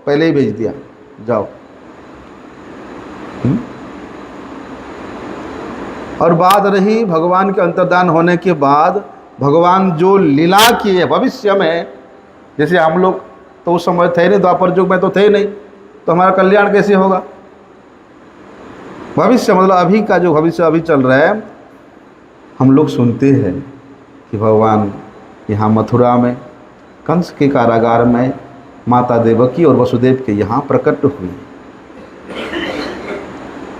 पहले ही भेज दिया, जाओ। और बात रही भगवान के अंतर्धान होने के बाद भगवान जो लीला किए भविष्य में, जैसे हम लोग तो उस समय थे नहीं, द्वापर युग में तो थे नहीं, तो हमारा कल्याण कैसे होगा? भविष्य मतलब अभी का जो भविष्य अभी चल रहा है, हम लोग सुनते हैं कि भगवान यहाँ मथुरा में कंस के कारागार में माता देवकी और वसुदेव के यहाँ प्रकट हुए।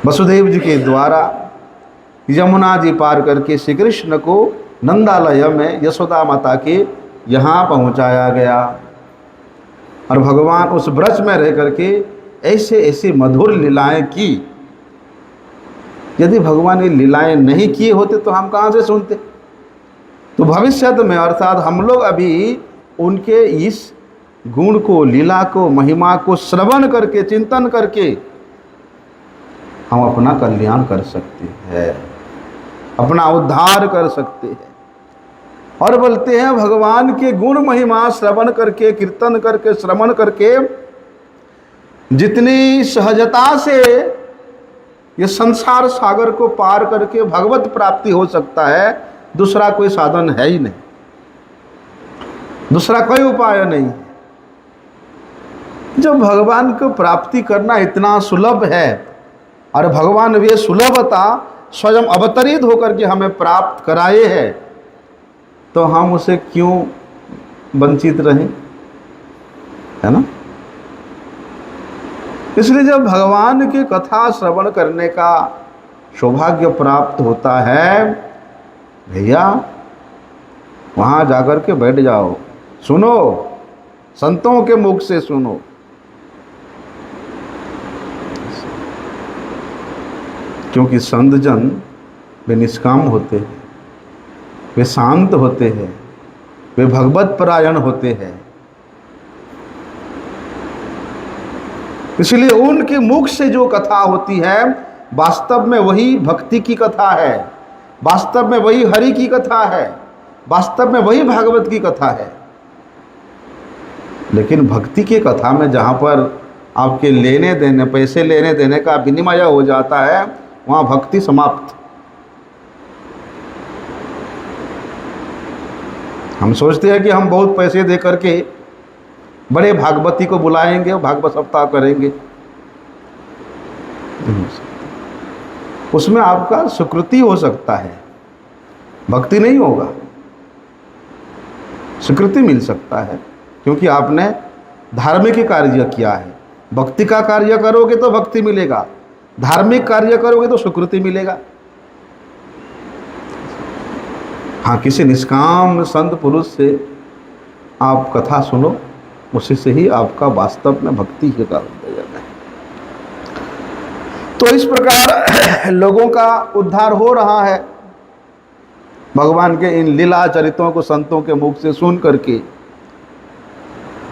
वसुदेव जी के द्वारा यमुना जी पार करके श्री कृष्ण को नंदालय में यशोदा माता के यहाँ पहुँचाया गया, और भगवान उस ब्रज में रह करके ऐसे ऐसे मधुर लीलाएं की। यदि भगवान ये लीलाएं नहीं किए होते तो हम कहाँ से सुनते? तो भविष्य में अर्थात हम लोग अभी उनके इस गुण को, लीला को, महिमा को श्रवण करके, चिंतन करके हम अपना कल्याण कर सकते हैं, अपना उद्धार कर सकते हैं। और बोलते हैं भगवान के गुण महिमा श्रवण करके, कीर्तन करके, श्रवण करके जितनी सहजता से ये संसार सागर को पार करके भगवत प्राप्ति हो सकता है, दूसरा कोई साधन है ही नहीं, दूसरा कोई उपाय नहीं। जब भगवान को प्राप्ति करना इतना सुलभ है, और भगवान वे सुलभता स्वयं अवतरित होकर के हमें प्राप्त कराए हैं, तो हम उसे क्यों वंचित रहें, है ना? इसलिए जब भगवान की कथा श्रवण करने का सौभाग्य प्राप्त होता है, भैया वहाँ जाकर के बैठ जाओ, सुनो, संतों के मुख से सुनो। क्योंकि संत जन वे निष्काम होते हैं, वे शांत होते हैं, वे भगवत परायण होते हैं। इसलिए उनके मुख से जो कथा होती है वास्तव में वही भक्ति की कथा है, वास्तव में वही हरि की कथा है, वास्तव में वही भागवत की कथा है। लेकिन भक्ति की कथा में जहाँ पर आपके लेने देने, पैसे लेने देने का विनिमय हो जाता है, वहाँ भक्ति समाप्त। हम सोचते हैं कि हम बहुत पैसे दे करके बड़े भागवती को बुलाएंगे और भागवत सप्ताह करेंगे, उसमें आपका सुकृति हो सकता है, भक्ति नहीं होगा। स्वीकृति मिल सकता है क्योंकि आपने धार्मिक कार्य किया है। भक्ति का कार्य करोगे तो भक्ति मिलेगा, धार्मिक कार्य करोगे तो स्वीकृति मिलेगा। हाँ, किसी निष्काम संत पुरुष से आप कथा सुनो, उसी से ही आपका वास्तव में भक्ति के कारण हो जाता है। तो इस प्रकार लोगों का उद्धार हो रहा है भगवान के इन लीला चरित्रों को संतों के मुख से सुन करके।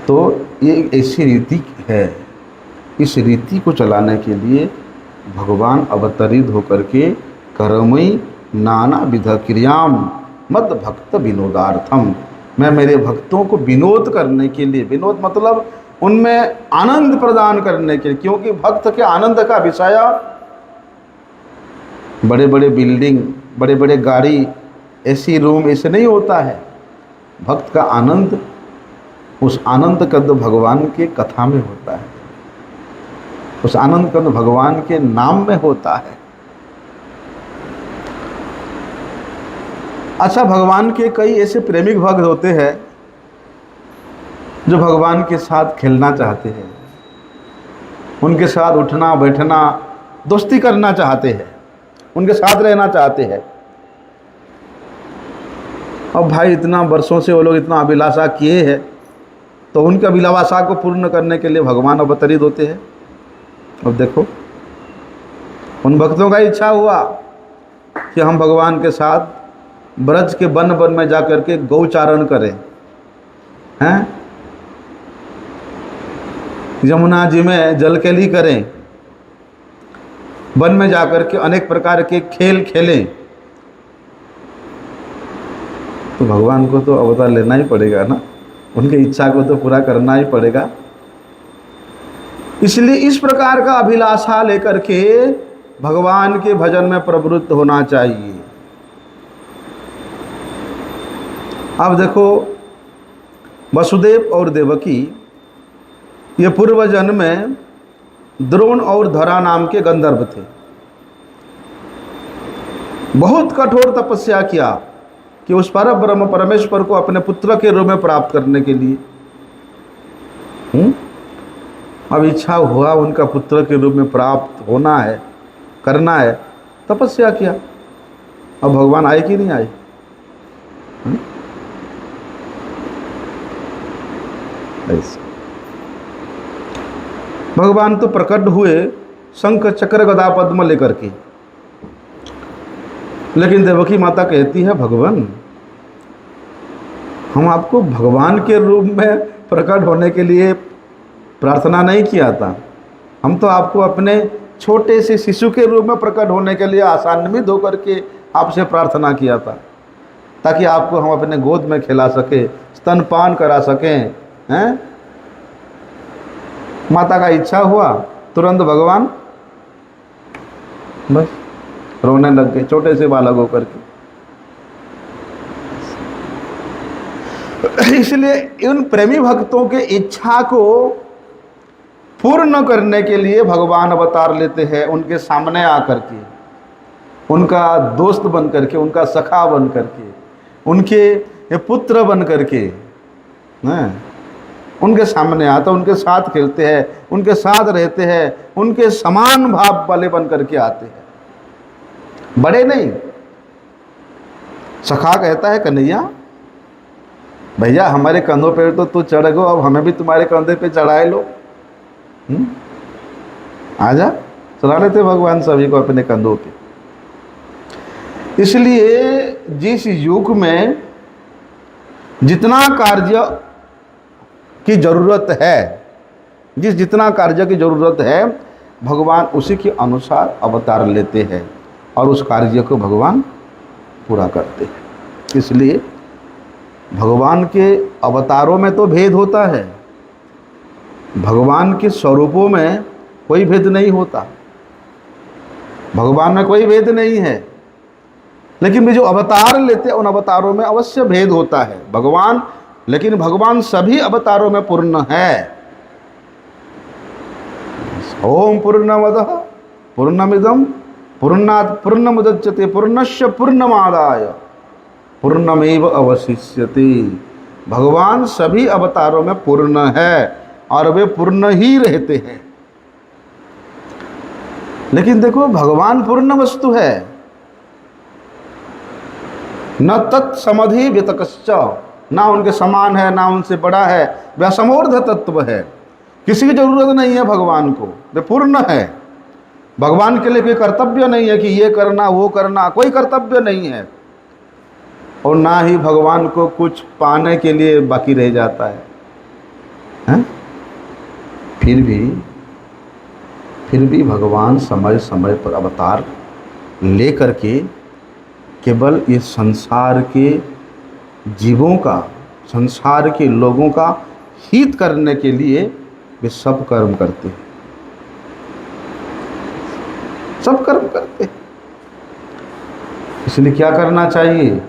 तो ये एक ऐसी रीति है, इस रीति को चलाने के लिए भगवान अवतरित होकर के कर्मई नाना विध क्रियाम मद भक्त विनोदार्थम, मैं मेरे भक्तों को विनोद करने के लिए, विनोद मतलब उनमें आनंद प्रदान करने के लिए, क्योंकि भक्त के आनंद का विषय बड़े बड़े बिल्डिंग, बड़े बड़े गाड़ी, एसी रूम ऐसे नहीं होता है। भक्त का आनंद, उस आनंद कद भगवान के कथा में होता है, उस आनंद कद भगवान के नाम में होता है। अच्छा, भगवान के कई ऐसे प्रेमिक भक्त होते हैं जो भगवान के साथ खेलना चाहते हैं, उनके साथ उठना बैठना, दोस्ती करना चाहते हैं, उनके साथ रहना चाहते हैं। अब भाई इतना वर्षों से वो लोग इतना अभिलाषा किए हैं, तो उनके अभिलाषा को पूर्ण करने के लिए भगवान अवतरित होते हैं। अब देखो, उन भक्तों का इच्छा हुआ कि हम भगवान के साथ ब्रज के वन वन में जाकर के गौचारण करें, हैं, यमुना जी में जलकेली करें, वन में जाकर के अनेक प्रकार के खेल खेलें। तो भगवान को तो अवतार लेना ही पड़ेगा ना, उनकी इच्छा को तो पूरा करना ही पड़ेगा। इसलिए इस प्रकार का अभिलाषा लेकर के भगवान के भजन में प्रवृत्त होना चाहिए। अब देखो, वसुदेव और देवकी ये पूर्व जन्म में द्रोण और धरा नाम के गंधर्व थे। बहुत कठोर तपस्या किया कि उस पर ब्रह्म परमेश्वर को अपने पुत्र के रूप में प्राप्त करने के लिए। अब इच्छा हुआ उनका पुत्र के रूप में प्राप्त होना है, करना है, तपस्या किया। अब भगवान आए कि नहीं आए? भगवान तो प्रकट हुए शंख चक्र गदा पद्म लेकर के, लेकिन देवकी माता कहती है, भगवान हम आपको भगवान के रूप में प्रकट होने के लिए प्रार्थना नहीं किया था, हम तो आपको अपने छोटे से शिशु के रूप में प्रकट होने के लिए आसान्वित होकर के आपसे प्रार्थना किया था, ताकि आपको हम अपने गोद में खिला सके, स्तनपान करा सकें, हैं? माता का इच्छा हुआ, तुरंत भगवान बस रोने लग गए, छोटे से बालक होकर के। इसलिए उन प्रेमी भक्तों के इच्छा को पूर्ण करने के लिए भगवान अवतार लेते हैं, उनके सामने आकर के, उनका दोस्त बन करके, उनका सखा बन करके, उनके पुत्र बन करके, उनके सामने आता, उनके साथ खेलते हैं, उनके साथ रहते हैं, उनके समान भाव वाले बन करके आते हैं, बड़े नहीं। सखा कहता है, कन्हैया भैया हमारे कंधों पे तो तू चढ़ गो, अब हमें भी तुम्हारे कंधे पे चढ़ाए लो, आजा। चला लेते भगवान सभी को अपने कंधों पे। इसलिए जिस युग में जितना कार्य की जरूरत है, जितना कार्य की जरूरत है, भगवान उसी के अनुसार अवतार लेते हैं और उस कार्य को भगवान पूरा करते हैं। इसलिए भगवान के अवतारों में तो भेद होता है, भगवान के स्वरूपों में कोई भेद नहीं होता, भगवान में कोई भेद नहीं है। लेकिन वे जो अवतार लेते हैं उन अवतारों में अवश्य भेद होता है भगवान, लेकिन भगवान सभी अवतारों में पूर्ण है। ओम पूर्णमदः पूर्णमिदं पूर्णात् पूर्णमुदच्यते पूर्णस्य पूर्णमादाय पूर्णमेव अवशिष्यते। भगवान सभी अवतारों में पूर्ण है और वे पूर्ण ही रहते हैं। लेकिन देखो, भगवान पूर्ण वस्तु है, न तत्समधि व्यतकश्च, ना उनके समान है, ना उनसे बड़ा है, वह समोर्ध तत्व है, किसी की जरूरत नहीं है भगवान को, वे पूर्ण है। भगवान के लिए कोई कर्तव्य नहीं है कि ये करना वो करना, कोई कर्तव्य नहीं है। और ना ही भगवान को कुछ पाने के लिए बाकी रह जाता है, हैं? फिर भी भगवान समय समय पर अवतार लेकर के केवल इस संसार के जीवों का, संसार के लोगों का हित करने के लिए वे सब कर्म करते हैं, सब कर्म करते हैं। इसलिए क्या करना चाहिए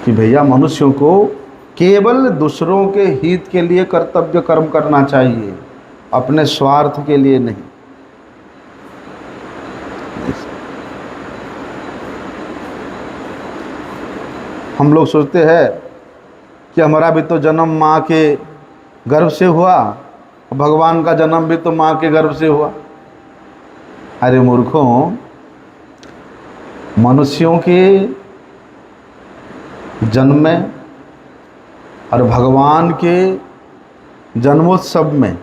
कि भैया मनुष्यों को केवल दूसरों के हित के लिए कर्तव्य कर्म करना चाहिए, अपने स्वार्थ के लिए नहीं। हम लोग सोचते हैं कि हमारा भी तो जन्म माँ के गर्भ से हुआ, भगवान का जन्म भी तो माँ के गर्भ से हुआ। अरे मूर्खों, मनुष्यों के जन्म में और भगवान के जन्मोत्सव में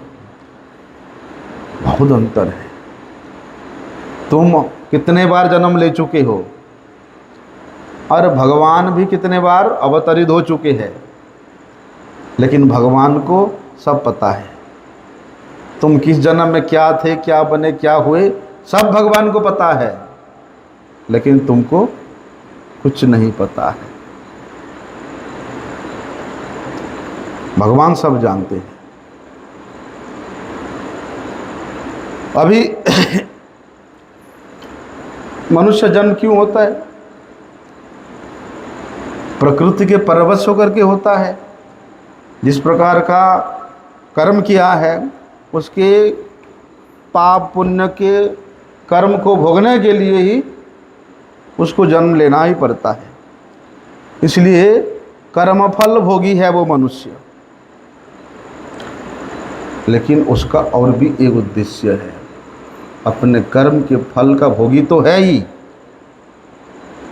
बहुत अंतर है। तुम कितने बार जन्म ले चुके हो और भगवान भी कितने बार अवतरित हो चुके हैं, लेकिन भगवान को सब पता है। तुम किस जन्म में क्या थे, क्या बने, क्या हुए, सब भगवान को पता है, लेकिन तुमको कुछ नहीं पता है। भगवान सब जानते हैं। अभी मनुष्य जन्म क्यों होता है? प्रकृति के परवश होकर के होता है। जिस प्रकार का कर्म किया है उसके पाप पुण्य के कर्म को भोगने के लिए ही उसको जन्म लेना ही पड़ता है। इसलिए कर्मफल भोगी है वो मनुष्य। लेकिन उसका और भी एक उद्देश्य है, अपने कर्म के फल का भोगी तो है ही,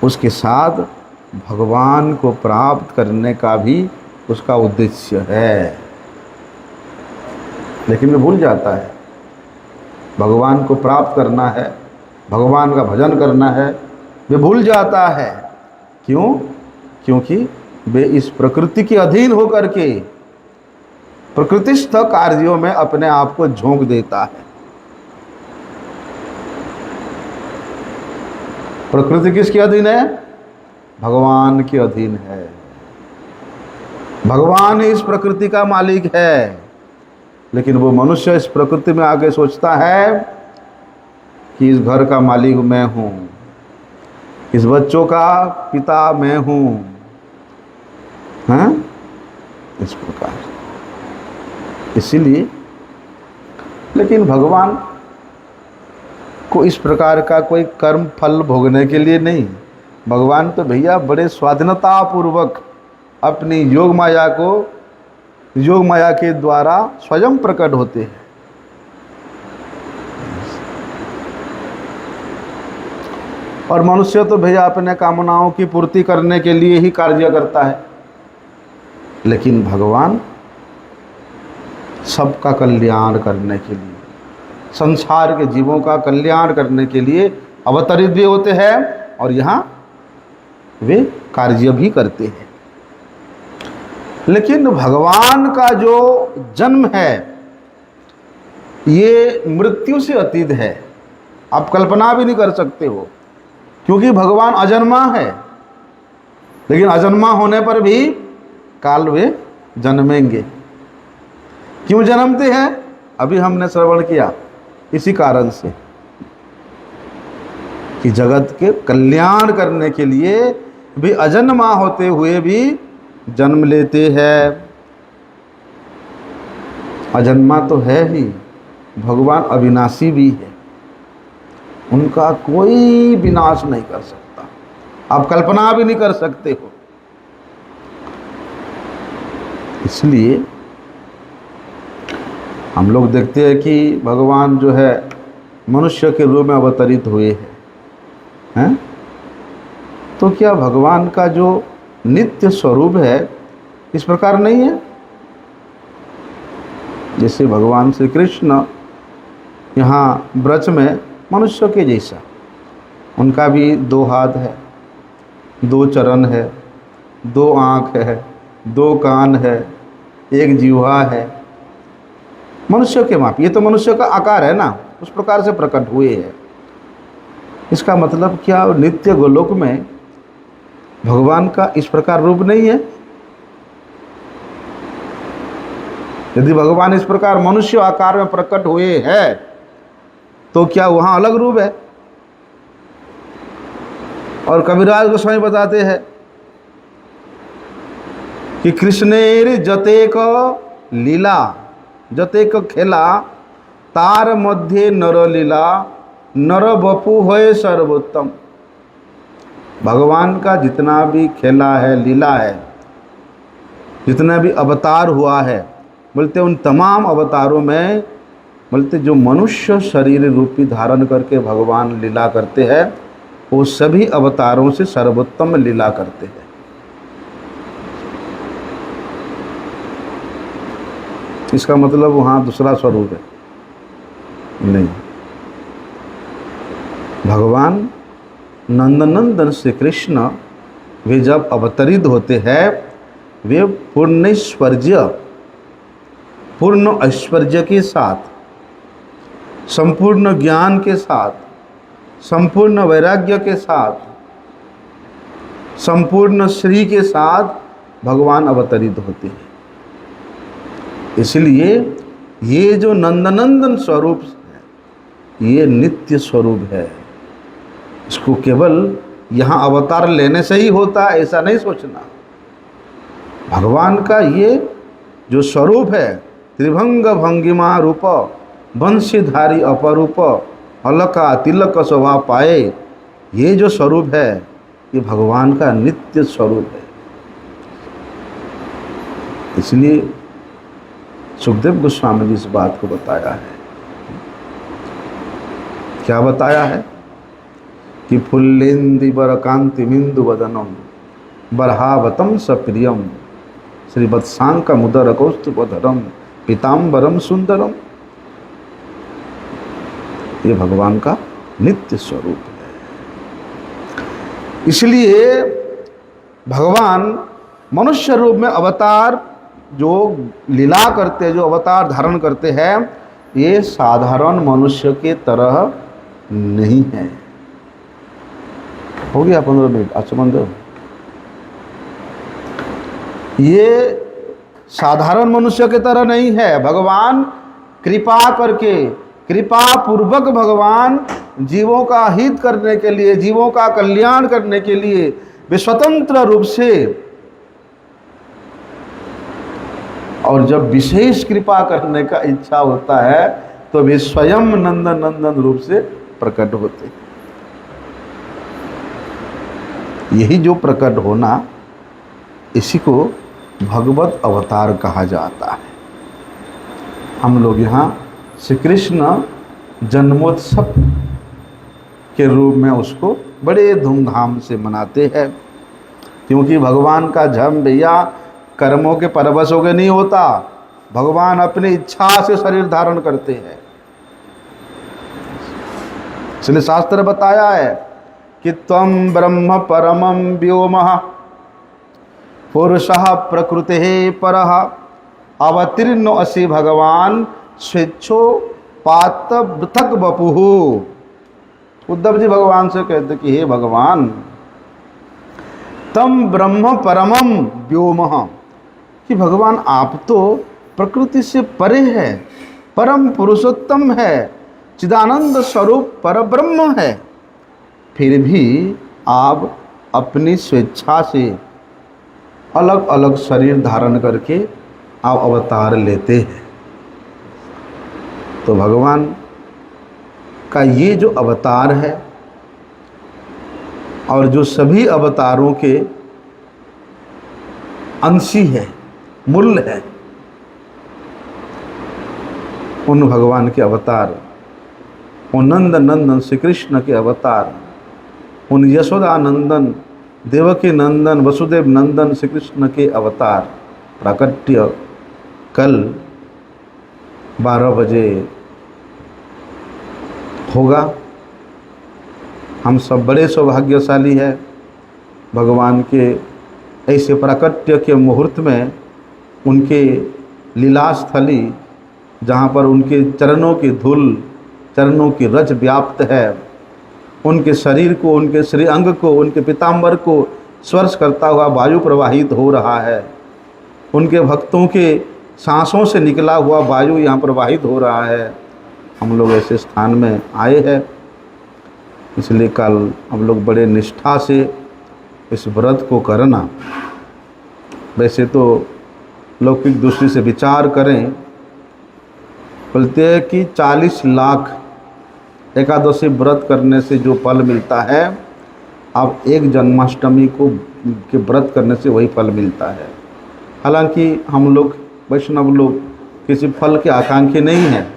उसके साथ भगवान को प्राप्त करने का भी उसका उद्देश्य है। लेकिन वो भूल जाता है, भगवान को प्राप्त करना है, भगवान का भजन करना है, वे भूल जाता है। क्यों? क्योंकि वे इस प्रकृति के अधीन होकर के प्रकृतिस्थ कार्यों में अपने आप को झोंक देता है। प्रकृति किसके अधीन है? भगवान के अधीन है। भगवान इस प्रकृति का मालिक है, लेकिन वो मनुष्य इस प्रकृति में आके सोचता है कि इस घर का मालिक मैं हूँ, इस बच्चों का पिता मैं हूँ, हैं? इस प्रकार। इसीलिए लेकिन भगवान को इस प्रकार का कोई कर्म फल भोगने के लिए नहीं। भगवान तो भैया बड़े स्वाधीनता पूर्वक अपनी योग माया के द्वारा स्वयं प्रकट होते हैं। और मनुष्य तो भैया अपने कामनाओं की पूर्ति करने के लिए ही कार्य करता है, लेकिन भगवान सबका कल्याण करने के लिए, संसार के जीवों का कल्याण करने के लिए अवतरित भी होते हैं और यहाँ वे कार्य भी करते हैं। लेकिन भगवान का जो जन्म है ये मृत्यु से अतीत है, आप कल्पना भी नहीं कर सकते हो, क्योंकि भगवान अजन्मा है। लेकिन अजन्मा होने पर भी काल वे जन्मेंगे। क्यों जन्मते हैं? अभी हमने श्रवण किया, इसी कारण से कि जगत के कल्याण करने के लिए भी अजन्मा होते हुए भी जन्म लेते हैं। अजन्मा तो है ही, भगवान अविनाशी भी है, उनका कोई विनाश नहीं कर सकता, आप कल्पना भी नहीं कर सकते हो। इसलिए हम लोग देखते हैं कि भगवान जो है मनुष्य के रूप में अवतरित हुए हैं। तो क्या भगवान का जो नित्य स्वरूप है इस प्रकार नहीं है? जैसे भगवान श्री कृष्ण यहाँ ब्रज में मनुष्य के जैसा, उनका भी 2 हाथ है, 2 चरण है, 2 आँख है, 2 कान है, 1 जिह्वा है, मनुष्य के माप। ये तो मनुष्य का आकार है ना, उस प्रकार से प्रकट हुए हैं। इसका मतलब क्या, नित्य गोलोक में भगवान का इस प्रकार रूप नहीं है? यदि भगवान इस प्रकार मनुष्य आकार में प्रकट हुए हैं तो क्या वहाँ अलग रूप है? और कबीरदास गोस्वामी बताते हैं कि कृष्णेर जतेक लीला, जतेक खेला, तार मध्य नर लीला, नर बपु होए सर्वोत्तम। भगवान का जितना भी खेला है, लीला है, जितना भी अवतार हुआ है, बोलते उन तमाम अवतारों में बोलते जो मनुष्य शरीर रूपी धारण करके भगवान लीला करते हैं, वो सभी अवतारों से सर्वोत्तम लीला करते हैं। इसका मतलब वहाँ दूसरा स्वरूप है नहीं। भगवान नंदनंदन श्री कृष्ण वे जब अवतरित होते हैं, वे पूर्ण ऐश्वर्य के साथ, संपूर्ण ज्ञान के साथ, संपूर्ण वैराग्य के साथ, संपूर्ण श्री के साथ भगवान अवतरित होते हैं। इसलिए ये जो नंदनंदन स्वरूप है, ये नित्य स्वरूप है। इसको केवल यहाँ अवतार लेने से ही होता है ऐसा नहीं सोचना। भगवान का ये जो स्वरूप है, त्रिभंग भंगिमा रूप, वंशीधारी अपरूप, अलका तिलक शोभा पाए, ये जो स्वरूप है ये भगवान का नित्य स्वरूप है। इसलिए सुखदेव गोस्वामी जी इस बात को बताया है। क्या बताया है कि फुल्लेन्दीवर कांति बिंदु वदनम बरहावतम सप्रियम श्रीवत्सांक मुदर कौस्तुभधरम पीताम्बरम सुंदरम। ये भगवान का नित्य स्वरूप है। इसलिए भगवान मनुष्य रूप में अवतार जो लीला करते, जो अवतार धारण करते हैं, ये साधारण मनुष्य के तरह नहीं है। हो गया 15 मिनट, अच्छा बंद। ये साधारण मनुष्य के तरह नहीं है। भगवान कृपा करके, कृपा पूर्वक भगवान जीवों का हित करने के लिए, जीवों का कल्याण करने के लिए वे स्वतंत्र रूप से, और जब विशेष कृपा करने का इच्छा होता है तो वे स्वयं नंदन नंदन रूप से प्रकट होते हैं। यही जो प्रकट होना, इसी को भगवत अवतार कहा जाता है। हम लोग यहाँ श्री कृष्ण जन्मोत्सव के रूप में उसको बड़े धूमधाम से मनाते हैं, क्योंकि भगवान का जन्म भैया कर्मों के परवश होकर नहीं होता। भगवान अपनी इच्छा से शरीर धारण करते हैं। इसलिए शास्त्र बताया है कि त्वं ब्रह्म परमं व्योमः पुरुषः प्रकृतेः परः अवतीर्णो असि भगवान स्वेच्छोपात पृथक वपुः। उद्धव जी भगवान से कहते कि हे भगवान, तम ब्रह्म परमं व्योमः, कि भगवान आप तो प्रकृति से परे है, परम पुरुषोत्तम है, चिदानंद स्वरूप परब्रह्म है, फिर भी आप अपनी स्वेच्छा से अलग अलग शरीर धारण करके आप अवतार लेते हैं। तो भगवान का ये जो अवतार है और जो सभी अवतारों के अंशी है, मूल है, उन भगवान के अवतार, उन नंद नंदन श्री कृष्ण के अवतार, उन यशोदा नंदन, देवकी नंदन, वसुदेव नंदन श्री कृष्ण के अवतार प्राकट्य कल 12 बजे होगा। हम सब बड़े सौभाग्यशाली हैं, भगवान के ऐसे प्राकट्य के मुहूर्त में उनके लीलास्थली जहाँ पर उनके चरणों की धूल, चरणों की रज व्याप्त है, उनके शरीर को, उनके श्री अंग को, उनके पीताम्बर को स्पर्श करता हुआ वायु प्रवाहित हो रहा है, उनके भक्तों के सांसों से निकला हुआ वायु यहाँ प्रवाहित हो रहा है। हम लोग ऐसे स्थान में आए हैं, इसलिए कल हम लोग बड़े निष्ठा से इस व्रत को करना। वैसे तो लौकिक दृष्टि से विचार करें, बोलते हैं कि 40 लाख एकादशी व्रत करने से जो फल मिलता है, अब एक जन्माष्टमी को के व्रत करने से वही फल मिलता है। हालांकि हम लोग वैष्णव लोग किसी फल के आकांक्षी नहीं हैं,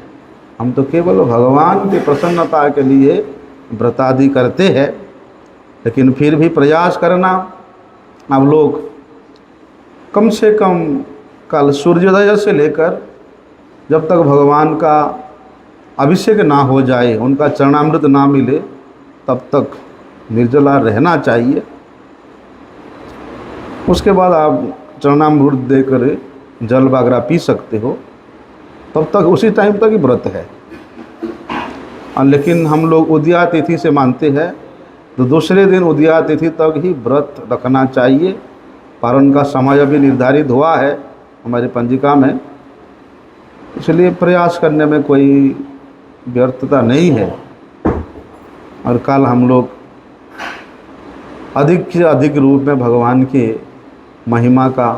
हम तो केवल भगवान की प्रसन्नता के लिए व्रत आदि करते हैं। लेकिन फिर भी प्रयास करना, अब लोग कम से कम कल सूर्योदय से लेकर जब तक भगवान का अभिषेक ना हो जाए, उनका चरणामृत ना मिले, तब तक निर्जला रहना चाहिए। उसके बाद आप चरणामृत देकर जल वगैरह पी सकते हो, तब तक उसी टाइम तक ही व्रत है। लेकिन हम लोग उदया तिथि से मानते हैं, तो दूसरे दिन उदया तिथि तक ही व्रत रखना चाहिए। पारण का समय अभी निर्धारित हुआ है हमारी पंजिका में, इसलिए प्रयास करने में कोई व्यर्थता नहीं है। और कल हम लोग अधिक से अधिक रूप में भगवान के महिमा का,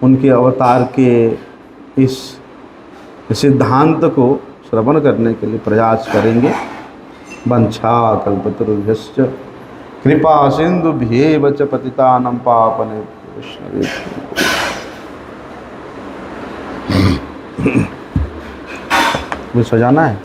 उनके अवतार के इस सिद्धांत को श्रवण करने के लिए प्रयास करेंगे। वंछा कल्पतरुभ्यश्च कृपा सिंधुभ्येव च पतितानां पावनेभ्यो वैष्णवेभ्यो। सजाना है।